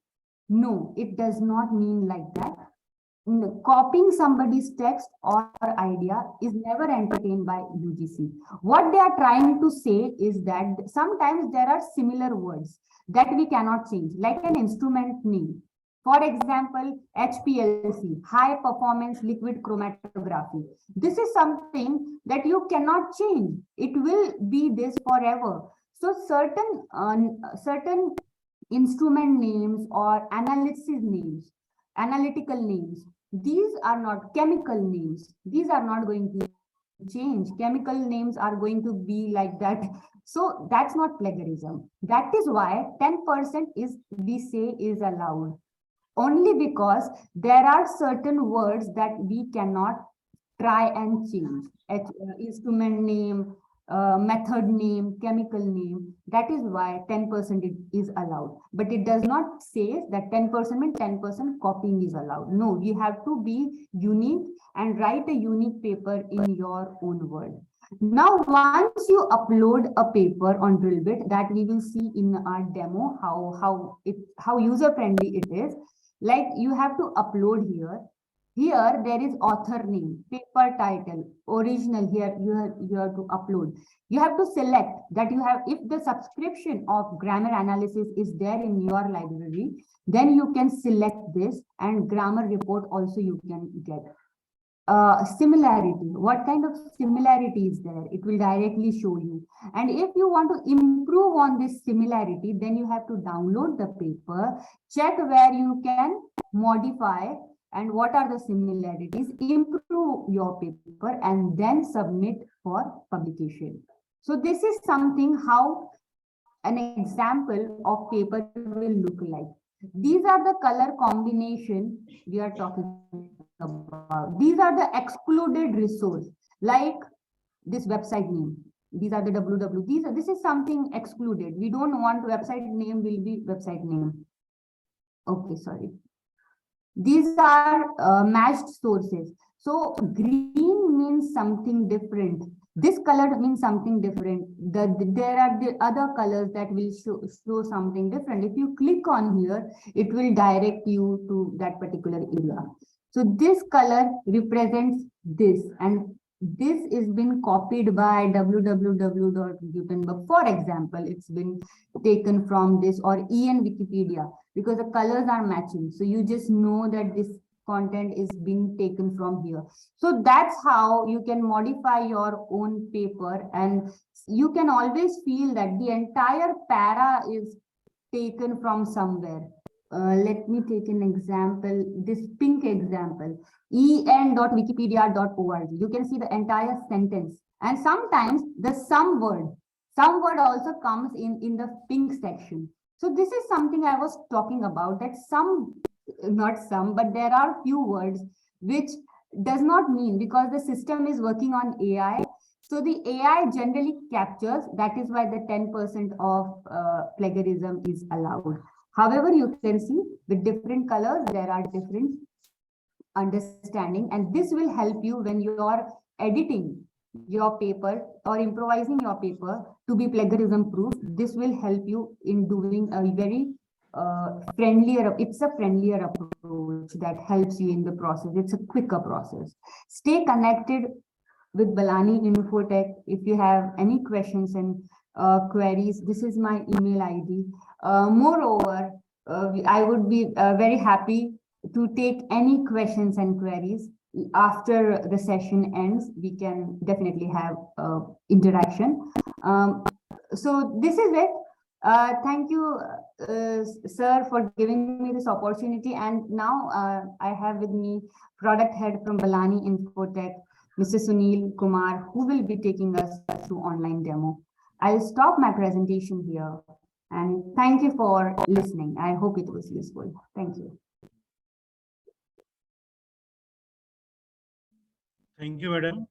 No, it does not mean like that. Copying somebody's text or idea is never entertained by UGC. What they are trying to say is that sometimes there are similar words that we cannot change, like an instrument name. For example, HPLC, high performance liquid chromatography. This is something that you cannot change. It will be this forever. So certain instrument names or analytical names, these are not chemical names. These are not going to change. Chemical names are going to be like that. So that's not plagiarism. That is why 10% is, we say, is allowed. Only because there are certain words that we cannot try and change. Instrument name, method name, chemical name. That is why 10% is allowed. But it does not say that 10% means 10% copying is allowed. No, you have to be unique and write a unique paper in your own word. Now, once you upload a paper on DrillBit, that we will see in our demo how user friendly it is. Like, you have to upload here. Here there is author name, paper title, original. Here you have to upload. You have to select that you have, if the subscription of grammar analysis is there in your library, then you can select this, and grammar report also you can get. Similarity, what kind of similarity is there? It will directly show you. And if you want to improve on this similarity, then you have to download the paper, check where you can modify and what are the similarities, improve your paper, and then submit for publication. So this is something how an example of paper will look like. These are the color combination we are talking about. These are the excluded resource, like this website name. These are the www. This is something excluded. We don't want website name will be website name. Okay, sorry. These are matched sources. So green means something different. This color means something different. There are the other colors that will show something different. If you click on here, it will direct you to that particular area. So this color represents this, and this is been copied by www.gutenberg. For example, it's been taken from this, or EN Wikipedia, because the colors are matching. So you just know that this content is being taken from here. So that's how you can modify your own paper, and you can always feel that the entire para is taken from somewhere. Let me take an example, this pink example, en.wikipedia.org. You can see the entire sentence, and sometimes the some word also comes in the pink section. So this is something I was talking about, that not some, but there are few words which does not mean, because the system is working on AI. So the AI generally captures, that is why the 10% of plagiarism is allowed. However, you can see with different colors, there are different understanding, and this will help you when you are editing your paper or improvising your paper to be plagiarism proof. This will help you in doing a very friendlier approach that helps you in the process. It's a quicker process. Stay connected with Balani Infotech. If you have any questions and queries, this is my email ID. Moreover, I would be very happy to take any questions and queries. After the session ends, we can definitely have interaction. So this is it. Thank you, sir, for giving me this opportunity. And now I have with me product head from Balani Infotech, Mr. Sunil Kumar, who will be taking us through online demo. I'll stop my presentation here. And thank you for listening. I hope it was useful. Thank you. Thank you, madam.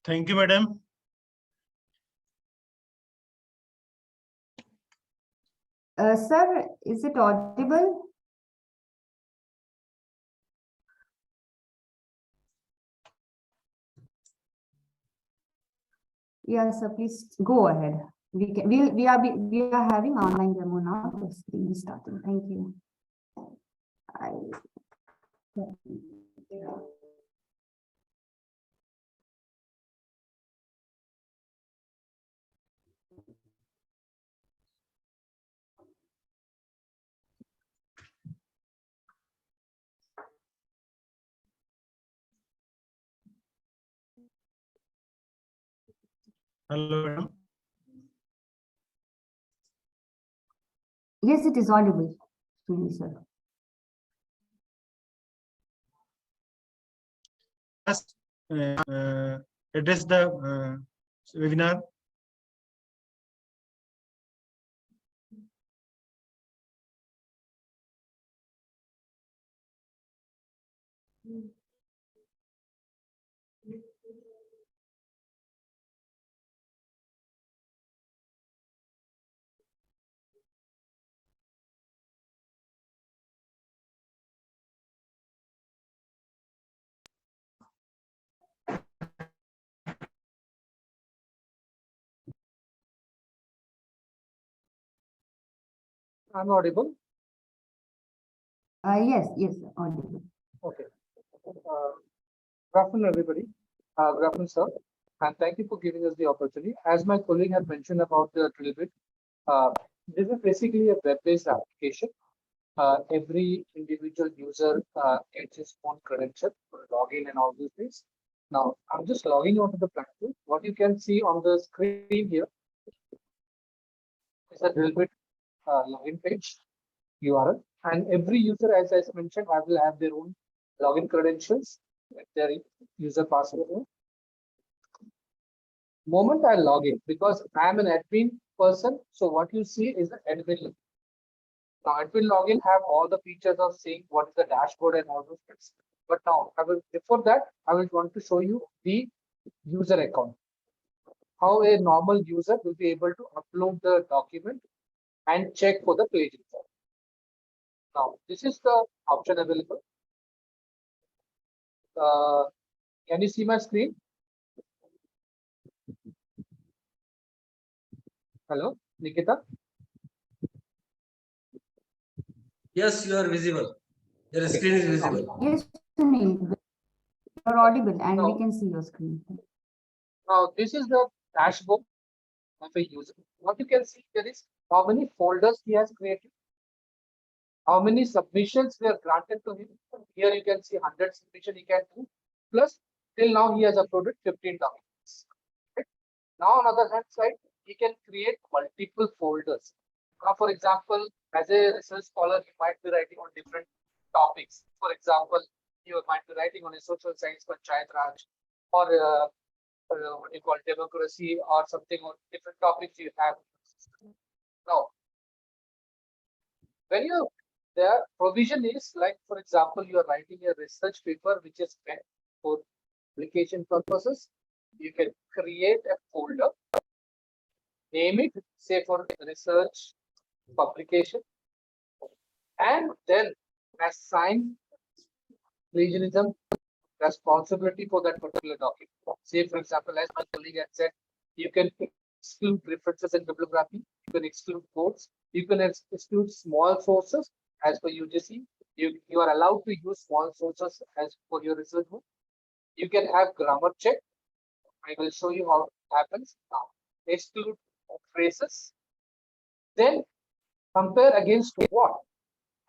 Thank you, madam. Sir, is it audible? Yes, sir, please go ahead. We are having online demo now. The screen is starting. Thank you. Hello, madam. Yes, it is audible to you, sir. Just address the webinar. I'm audible. Yes, audible. Okay. Good afternoon, everybody. Good afternoon, sir. And thank you for giving us the opportunity. As my colleague had mentioned about the DrillBit, this is basically a web-based application. Every individual user gets his own credential, login and all these things. Now, I'm just logging onto the platform. What you can see on the screen here is a DrillBit login page URL. And every user, as I mentioned, will have their own login credentials with their user password. Moment I log in, because I am an admin person, so what you see is the admin login. Now, admin login have all the features of seeing what is the dashboard and all those things. But now, before that, I will want to show you the user account. How a normal user will be able to upload the document and check for the plagiarism. Now, this is the option available. Can you see my screen? Hello, Nikita? Yes, you are visible. Your screen is visible. Yes, Sunil, you're audible and we No. can see your screen. Now, this is the dashboard of a user. What you can see here is how many folders he has created, how many submissions were granted to him. Here you can see 100 submissions he can do. Plus, till now he has uploaded 15 documents. Right? Now, on the other hand side, he can create multiple folders. Now, for example, as a research scholar, you might be writing on different topics. For example, you might be writing on a social science Panchayat Raj, or what you call democracy, or something on different topics you have. Now, when you the provision is like, for example, you are writing a research paper which is meant for publication purposes. You can create a folder, name it, say for research publication, and then assign plagiarism responsibility for that particular document. Say, for example, as my colleague had said, you can exclude references and bibliography, you can exclude quotes, you can exclude small sources as per UGC. You are allowed to use small sources as for your research book. You can have grammar check. I will show you how it happens now. Exclude phrases. Then compare against what?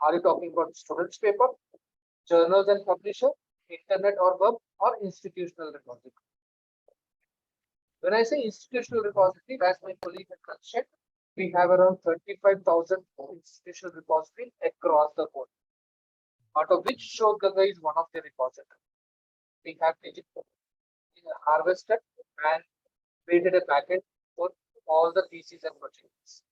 Are you talking about students' paper, journals and publisher, internet or web, or institutional repository? When I say institutional repository, as my colleague had mentioned, we have around 35,000 institutional repositories across the board, out of which Shodhganga is one of the repositories. We have harvested and created a packet for all the theses and projects.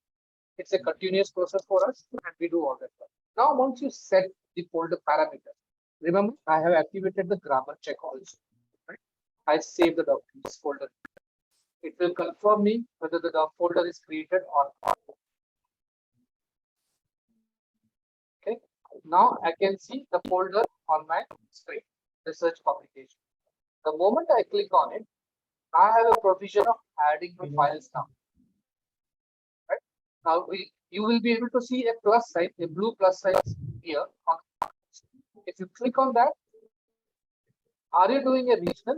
It's a continuous process for us, and we do all that. Now, once you set the folder parameter, remember I have activated the grammar check also. Right? I save the documents folder. It will confirm me whether the folder is created or not. Okay. Now I can see the folder on my screen, research publication. The moment I click on it, I have a provision of adding the files now. Right? Now you will be able to see a plus sign, a blue plus sign here. If you click on that, are you doing a regional?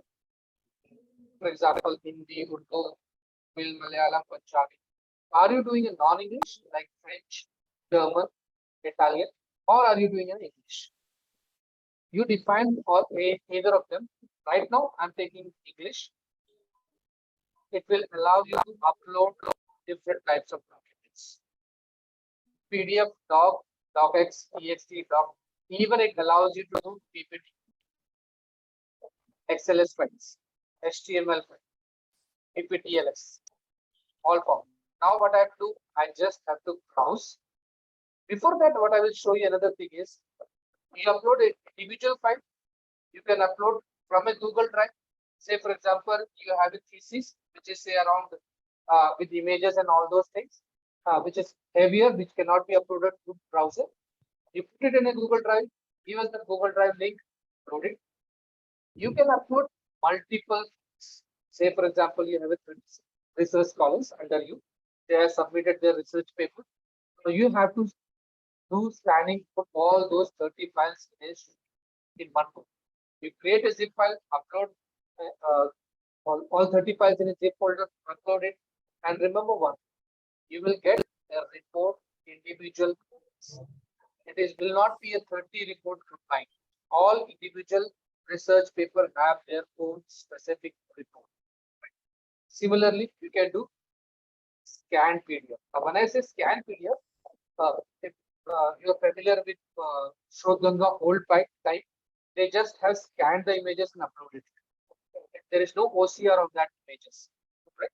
For example, Hindi, Urdu, Malayalam, Punjabi. Are you doing a non-English like French, German, Italian, or are you doing an English? You define either of them. Right now, I'm taking English. It will allow you to upload different types of documents. PDF, doc, docx, ext, doc. Even it allows you to do PPT, XLS files, HTML files, PPTLS, all form. Now what I have to do, I just have to browse. Before that, what I will show you another thing is, you upload an individual file. You can upload from a Google Drive. Say, for example, you have a thesis, which is say around with images and all those things, which is heavier, which cannot be uploaded to browser. You put it in a Google Drive, give us the Google Drive link, load it. You can upload multiple, say, for example, you have a research scholars under you. They have submitted their research paper. So you have to do scanning for all those 30 files in one book. You create a zip file, upload all 30 files in a zip folder, upload it, and remember one, you will get a report individual. It will not be a 30 report combined. All individual research paper have their own specific report. Similarly, you can do scan PDF. Now, when I say scan PDF, if you're familiar with Shodhganga old type, they just have scanned the images and uploaded it. There is no OCR of that images. Right?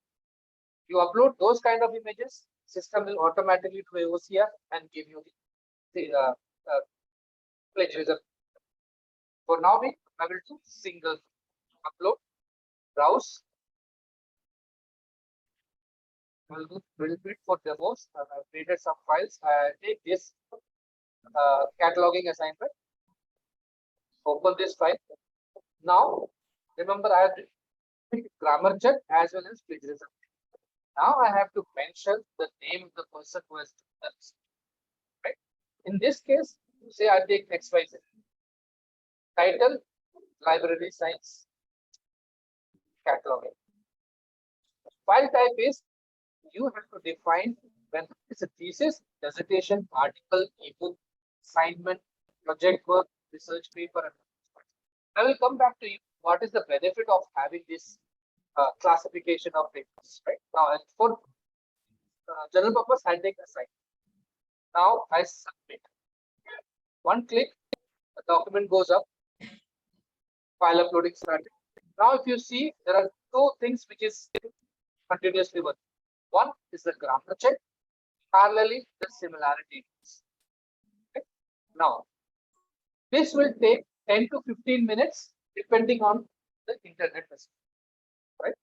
You upload those kind of images, system will automatically do a OCR and give you the plagiarism. For now, I will do single upload, browse. We'll do DrillBit for demos. I've created some files. I take this cataloging assignment. Open this file. Now, remember, I have grammar check as well as plagiarism. Now I have to mention the name of the person who has done this. Right? In this case, say I take XYZ. Title, library science, cataloging. File type is, you have to define when it's a thesis, dissertation, article, ebook, assignment, project work, research paper. I will come back to you. What is the benefit of having this classification of papers? Right now, for general purpose, I take assignment. Now I submit. One click, the document goes up. File uploading started. Now, if you see, there are two things which is continuously working. One is the grammar check. Parallelly, the similarity. Okay. Now, this will take 10 to 15 minutes depending on the internet facility. Right?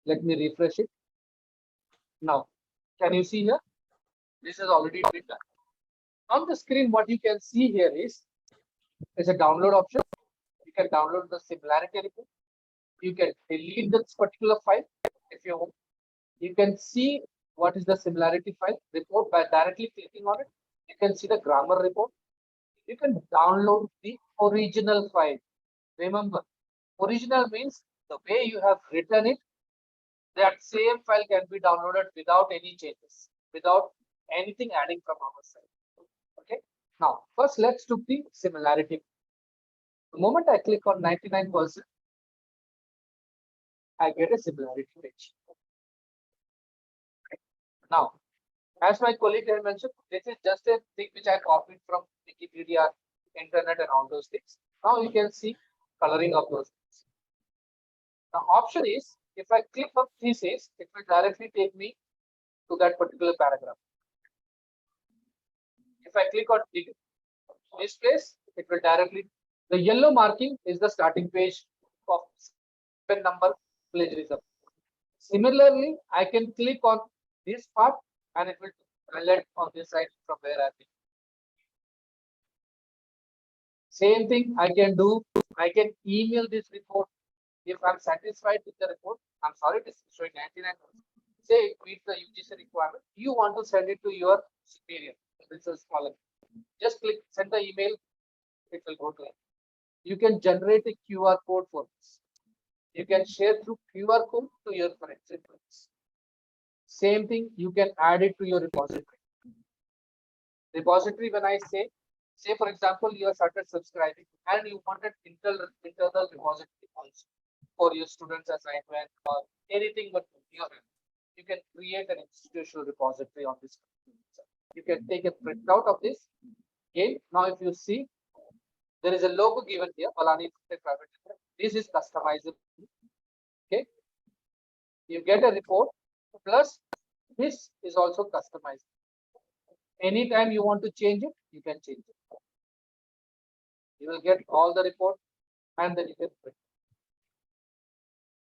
Let me refresh it. Now, can you see here? This is already been done. On the screen, what you can see here is a download option. You can download the similarity report. You can delete this particular file if you want. You can see what is the similarity file report by directly clicking on it. You can see the grammar report. You can download the original file. Remember, original means the way you have written it, that same file can be downloaded without any changes, without anything adding from our side. Okay. Now, first let's do the similarity. The moment I click on 99%, I get a similarity page. Now, as my colleague had mentioned, this is just a thing which I copied from Wikipedia, internet, and all those things. Now you can see coloring of those things. The option is, if I click on thesis, it will directly take me to that particular paragraph. If I click on this place, it will directly, the yellow marking is the starting page of number plagiarism. Similarly, I can click on this part and it will highlight on this side from where I've been. Same thing I can do. I can email this report. If I'm satisfied with the report, I'm sorry, this is showing 99%. Say it meets the UGC requirement. You want to send it to your superior. This is column. Just click send the email. It will go to it. You can generate a QR code for this. You can share through QR code to your friends. Same thing, you can add it to your repository. Repository, when I say for example, you have started subscribing and you wanted internal repository also for your students assignment or anything but you can create an institutional repository on this. You can take a printout of this. Okay, now if you see, there is a logo given here, Balani Infotech Pvt. This is customizable. Okay, you get a report, plus this is also customized. Anytime you want to change it, you can change it. You will get all the report and then you can print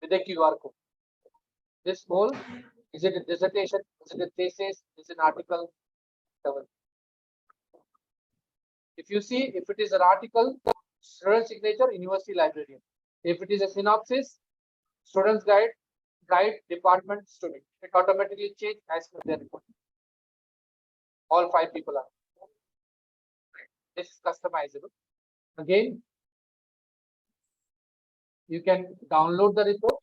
with a QR code. This whole, is it a dissertation, is it a thesis, is it an article, whatever. If you see, if it is an article, student signature, university librarian. If it is a synopsis, student's guide, department, student. It automatically changes as per their report. All 5 people are. This is customizable. Again, you can download the report.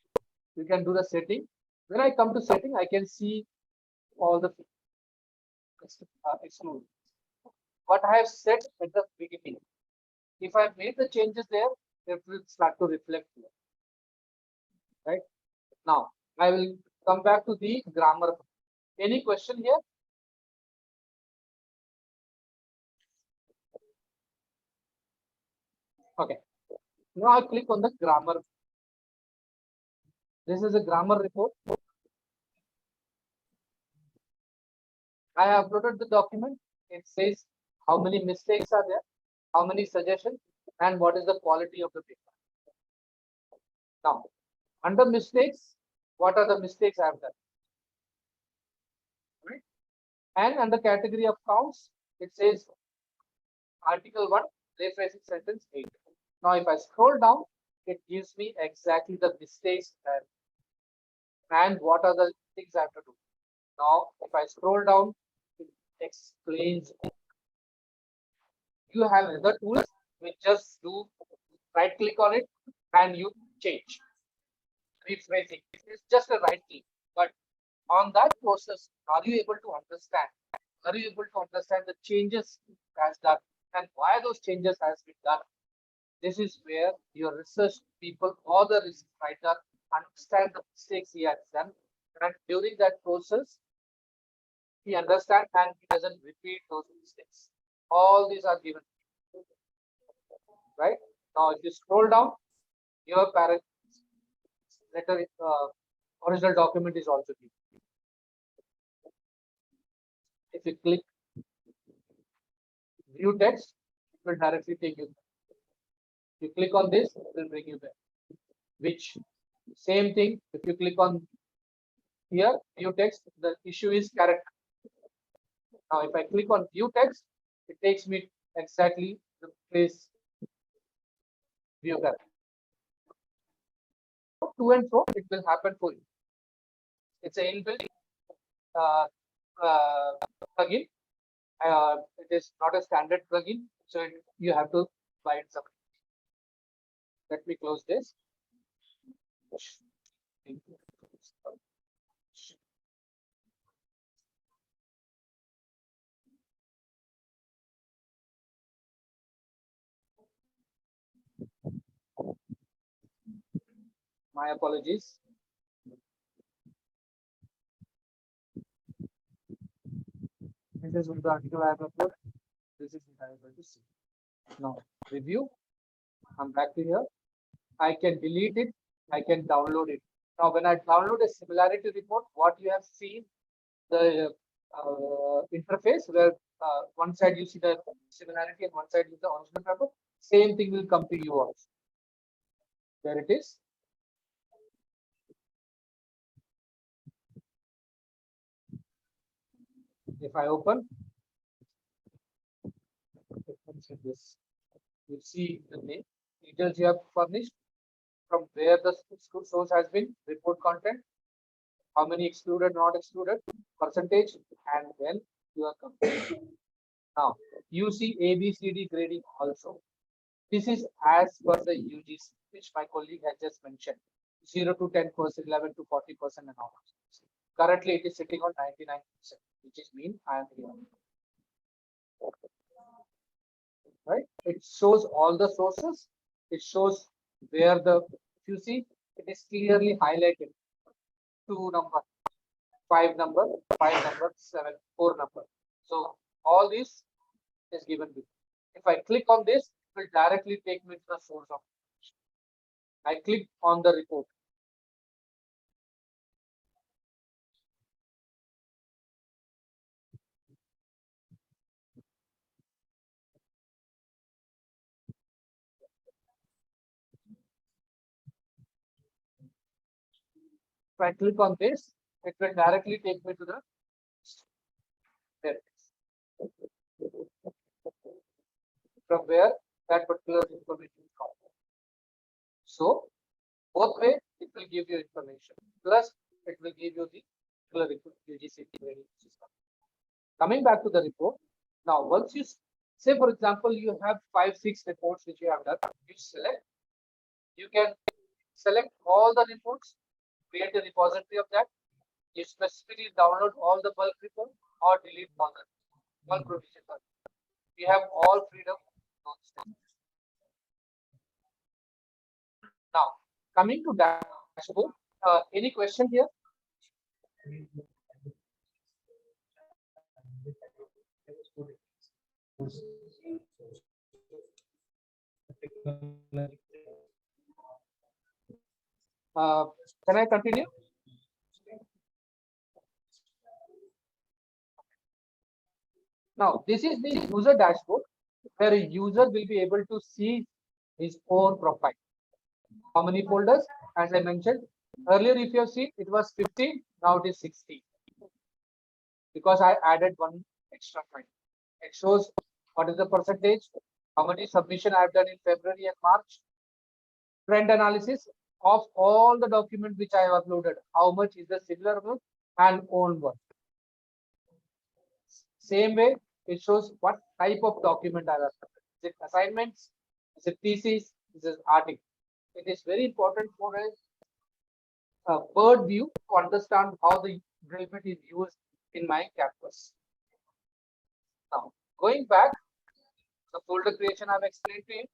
You can do the setting. When I come to setting, I can see all the exclude. What I have set at the beginning. If I made the changes there, it will start to reflect here. Right? Now, I will come back to the grammar. Any question here? Okay. Now I click on the grammar. This is a grammar report. I have uploaded the document. It says how many mistakes are there, how many suggestions, and what is the quality of the paper. Now, under mistakes, what are the mistakes I have done? Right? And under category of counts, it says article 1, rephrasing sentence 8. Now, if I scroll down, it gives me exactly the mistakes and what are the things I have to do. Now, if I scroll down, it explains. You have other tools which just do right click on it and you change. Rephrasing. It's just a right click. But on that process, are you able to understand? Are you able to understand the changes has done and why those changes has been done? This is where your research people or the research writer understand the mistakes he has done, and during that process, he understands and he doesn't repeat those mistakes. All these are given. Right? Now, if you scroll down, your letter original document is also given. If you click view text, it will directly take you. You click on this, it will bring you back. Which same thing, if you click on here, view text, the issue is character. Now, if I click on view text, it takes me exactly the place view character. To and fro, it will happen for you. It's an inbuilt plugin. It is not a standard plugin, so you have to buy it separately. Let me close this. My apologies. This is the article I have uploaded. This is what I am going to see. Now, review. I'm back to here. I can delete it. I can download it. Now, when I download a similarity report, what you have seen, the interface where one side you see the similarity and one side is the original paper, same thing will come to you also. There it is. If I open, it comes in this. You see the name, details you have furnished, from where the source has been, report content, how many excluded, not excluded, percentage, and when you are completed. Now, you see ABCD grading also. This is as per the UGC, which my colleague has just mentioned. 0 to 10%, 11 to 40%, and all. Currently, it is sitting on 99%, which is mean I am here. Right? It shows all the sources. It shows where the, if you see, it is clearly highlighted. 2 number, 5 number, 5 number, 7, 4 number. So all this is given to you. If I click on this, it will directly take me to the source of information. I click on the report. If I click on this, it will directly take me to the, there it is. From where that particular information is coming. So both way it will give you information. Plus it will give you the UGC grading system. Coming back to the report. Now, once you say, for example, you have 5, 6 reports which you have done, you select. You can select all the reports, create a repository of that. You specifically download all the bulk report or delete all the bulk provision. You have all freedom. Now, coming to dashboard, any question here? Can I continue? Now, this is the user dashboard where a user will be able to see his own profile. How many folders? As I mentioned earlier, if you have seen, it was 15, now it is 60. Because I added one extra file. It shows what is the percentage, how many submission I have done in February and March. Trend analysis of all the documents which I have uploaded. How much is the similar work and own work. Same way, it shows what type of document I have uploaded. Is it assignments? Is it thesis? Is it article? It is very important for a bird view to understand how the DrillBit is used in my campus. Now, going back, the folder creation I've explained to you,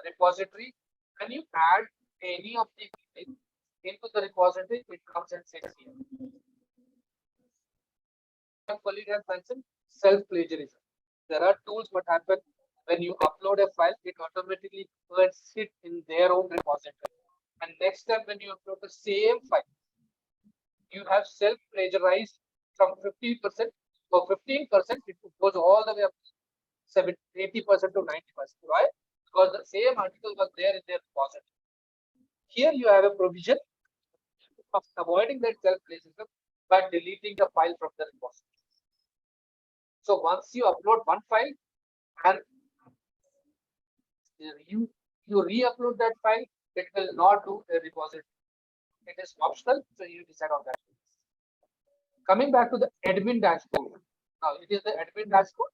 repository. When you add any of the things into the repository, it comes and sits here. My colleague has mentioned self-plagiarism. There are tools what happen when you upload a file, it automatically puts it in their own repository. And next time when you upload the same file, you have self-plagiarized from 50% or 15%, it goes all the way up to 80% to 90%. Why? Because the same article was there in their repository. Here you have a provision of avoiding that self-plagiarism by deleting the file from the repository. So once you upload one file and you re-upload that file, it will not do a repository. It is optional, so you decide on that. Coming back to the admin dashboard. Now it is the admin dashboard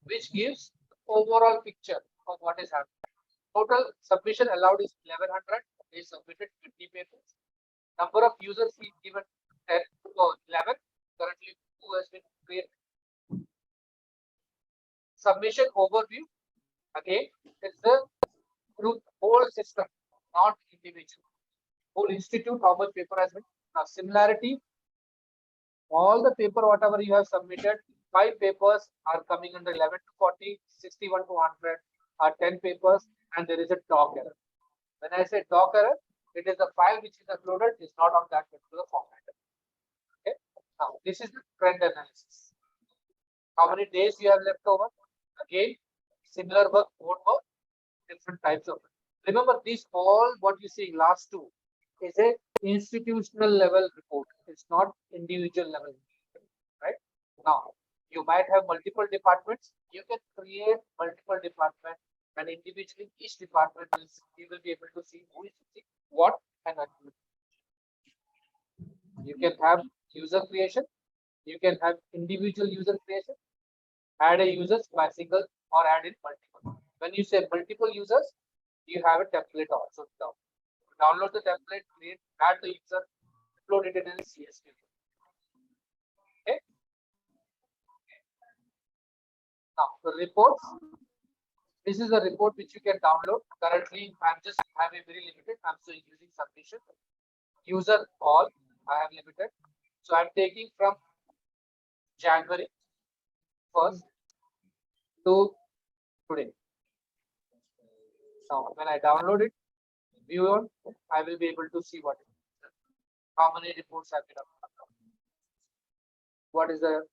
which gives overall picture of what is happening. Total submission allowed is 1100. They submitted 50 papers. Number of users is given 10 or 11. Currently, 2 has been created. Submission overview. Again, it's the group whole system, not individual. whole institute, how much paper has been. Now, similarity, all the paper, whatever you have submitted, 5 papers are coming under 11 to 40, 61 to 100 are 10 papers, and there is a doc error. When I say doc error, it is the file which is uploaded is not on that particular format. Okay. Now, this is the trend analysis. How many days you have left over? Again, similar work, more work, different types of. Remember, these all what you see last two is a institutional level report. It's not individual level, right? Now, you might have multiple departments. You can create multiple departments, and individually each department will you will be able to see who is using what and what. You can have user creation. You can have individual user creation. Add a users by single or add in multiple. When you say multiple users, you have a template also. Download the template, create, add the user, upload it in a CSV. Okay. Now the reports. This is a report which you can download. Currently, I'm just have a very limited. I'm still using submission. User all I have limited. So I'm taking from January 1st to today. Now, when I download it, view on, I will be able to see what it is. How many reports have been uploaded. What is the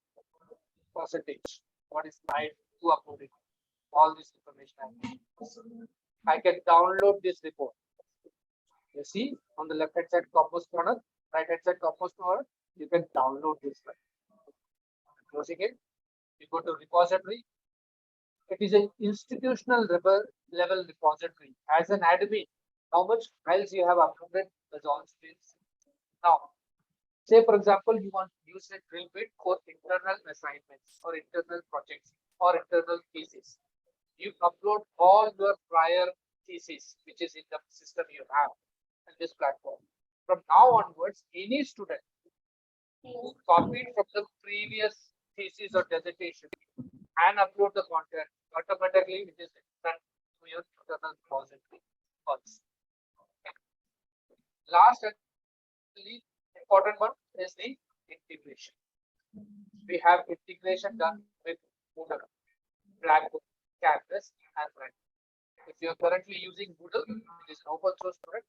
percentage? What is right to upload it? All this information I can download this report. You see on the left hand side topmost corner, right hand side topmost corner, you can download this one. Closing it, you go to repository. It is an institutional level repository. As an admin, how much files you have uploaded is also this. Now, say for example, you want to use a DrillBit for internal assignments or internal projects or internal cases. You upload all your prior thesis, which is in the system you have in this platform. From now onwards, any student who copied from the previous thesis or dissertation and upload the content, automatically it is sent to your internal repository. Last and least important one is the integration. We have integration done with Moodle, Blackboard, Canvas, and Write. If you are currently using Moodle, it is an open source product.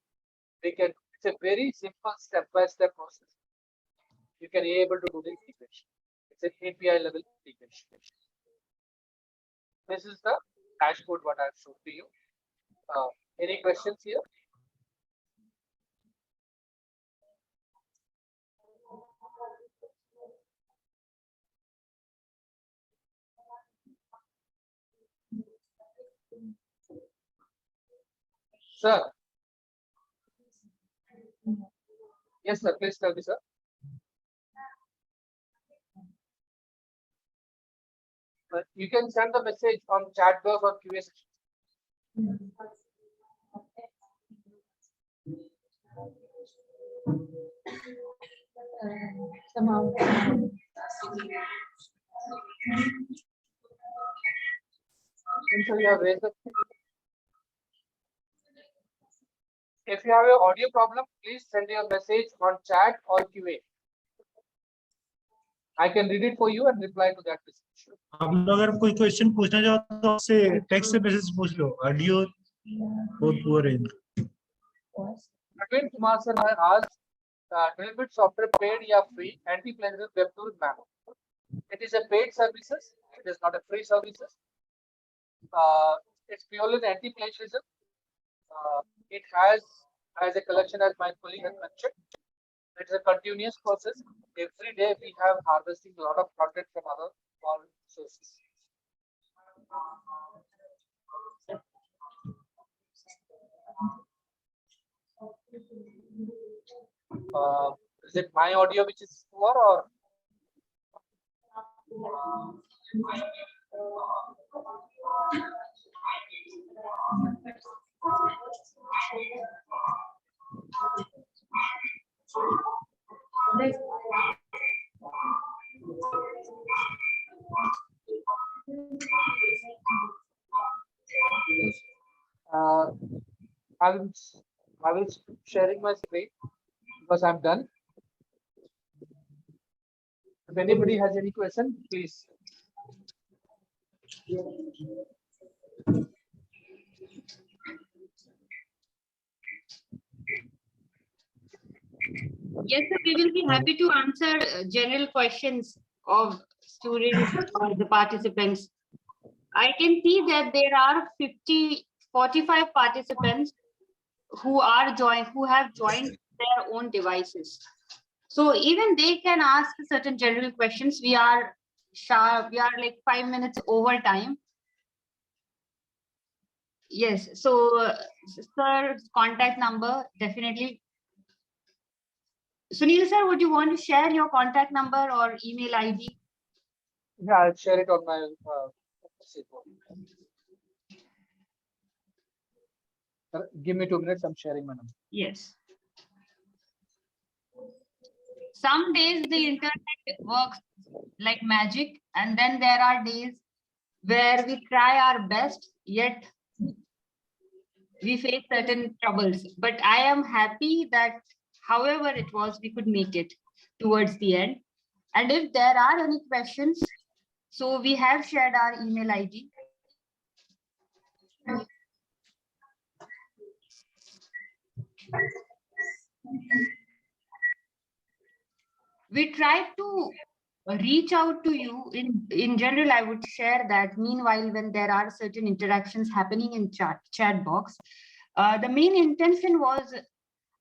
It's a very simple step-by-step process. You can be able to do the integration. It's an API level integration. This is the dashboard what I've shown to you. Any questions here? Sir. Yes, sir. Please tell me, sir. You can send the message on chat box or QA section. Somehow. You have raised the. If you have an audio problem, please send your message on chat or QA. I can read it for you and reply to that message. आप लोग अगर कोई question पूछना चाहो तो आपसे text से message पूछ लो ऑडियो बहुत पुअर है Praveen Kumar sir has asked, DrillBit software paid or free? Anti-Plagiarism Webtool memo. It is a paid services. It is not a free services. It's purely an anti-plagiarism. It has as a collection, as my colleague has mentioned. It is a continuous process. Every day we have harvesting a lot of content from other sources. Is it my audio which is poor or? I will sharing my screen because I'm done. If anybody has any question, please. Yes, sir, we will be happy to answer general questions of students or the participants. I can see that there are 45 participants who have joined their own devices. So even they can ask certain general questions. We are sharp, we are like 5 minutes over time. Yes, so sir, contact number, definitely. Sunil sir, would you want to share your contact number or email ID? Yeah, I'll share it on my give me 2 minutes. I'm sharing my number. Yes. Some days the internet works like magic, and then there are days where we try our best, yet we face certain troubles. But I am happy that however it was, we could make it towards the end. And if there are any questions, so we have shared our email ID. We try to reach out to you. In general, I would share that meanwhile, when there are certain interactions happening in chat box, the main intention was,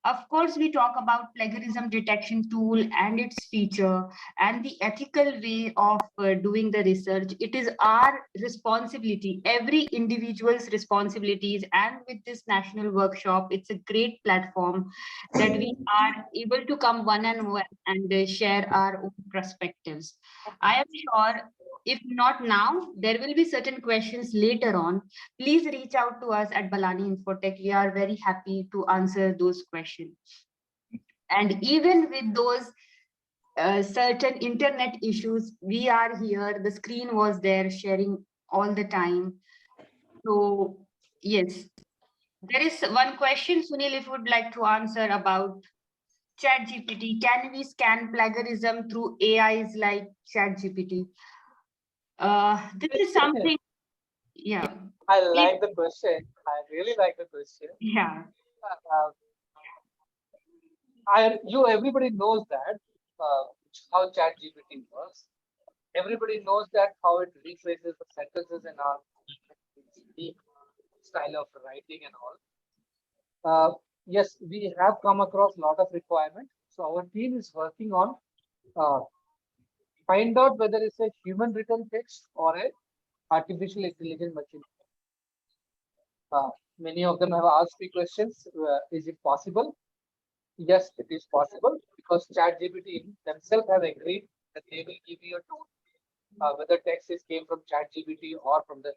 of course, we talk about plagiarism detection tool and its feature and the ethical way of doing the research. It is our responsibility, every individual's responsibilities. And with this national workshop, it's a great platform that we are able to come one and one and share our own perspectives. I am sure if not now, there will be certain questions later on. Please reach out to us at Balani Infotech. We are very happy to answer those questions. And even with those certain internet issues, we are here. The screen was there sharing all the time. So yes, there is one question, Sunil, if you would like to answer about ChatGPT. Can we scan plagiarism through AIs like ChatGPT? This is something, yeah. I like the question. I really like the question. Yeah. Everybody knows that how ChatGPT works. Everybody knows that how it rephrases the sentences in our style of writing and all. Yes, we have come across a lot of requirements. So our team is working on find out whether it's a human written text or a artificial intelligence machine. Many of them have asked me questions. Is it possible? Yes, it is possible because ChatGPT themselves have agreed that they will give you a tool whether text is came from ChatGPT or from the.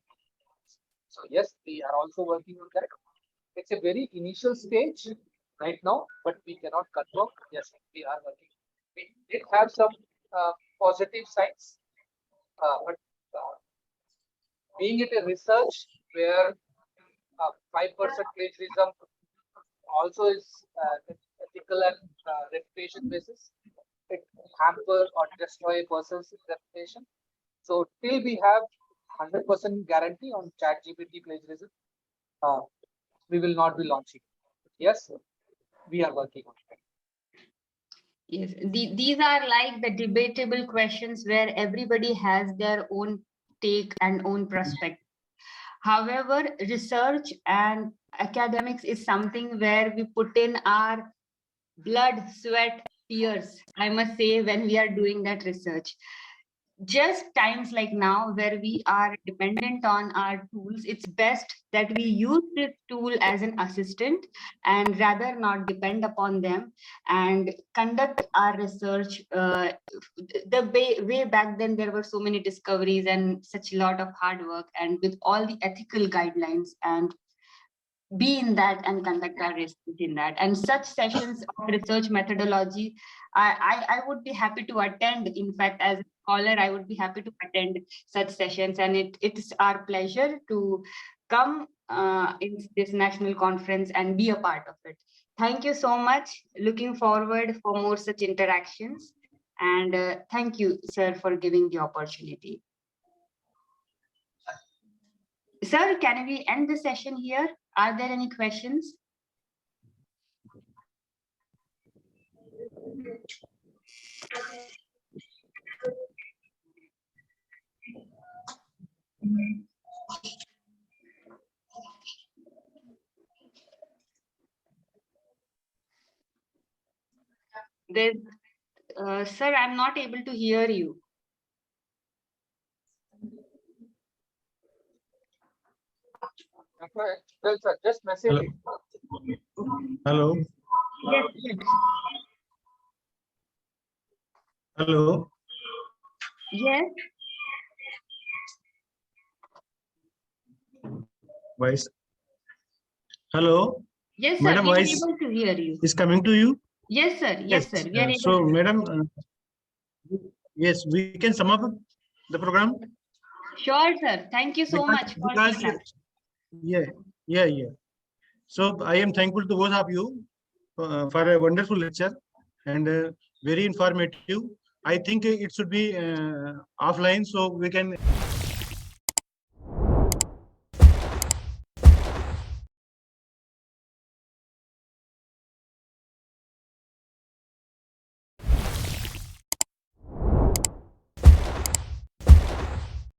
So yes, we are also working on that. It's a very initial stage right now, but we cannot confirm. Yes, we are working. We did have some positive signs, but being it a research where 5% plagiarism also is ethical and reputation basis, it hamper or destroy a person's reputation. So till we have 100% guarantee on ChatGPT plagiarism, we will not be launching. Yes, we are working on it. Yes, these are like the debatable questions where everybody has their own take and own perspective. However, research and academics is something where we put in our blood, sweat, tears, I must say, when we are doing that research. Just times like now where we are dependent on our tools, it's best that we use this tool as an assistant and rather not depend upon them and conduct our research. The way back then, there were so many discoveries and such a lot of hard work, and with all the ethical guidelines, and be in that and conduct our research in that. And such sessions of research methodology, I would be happy to attend. In fact, as a scholar, I would be happy to attend such sessions, and it is our pleasure to come in this national conference and be a part of it. Thank you so much. Looking forward for more such interactions. And thank you, sir, for giving the opportunity. Sir, can we end the session here? Are there any questions? There's, sir, I'm not able to hear you. Okay. Well, sir, just message Hello. me. Hello. Yes, yes. Hello. Yes. Voice. Hello. Yes, sir. Madam, We are voice able to hear you. is coming to you. Yes, sir. Yes, sir. We are able So, to. madam, yes, we can sum up the program. Sure, sir. Thank you so much for the class. Yeah. So I am thankful to both of you for a wonderful lecture and very informative. I think it should be offline so we can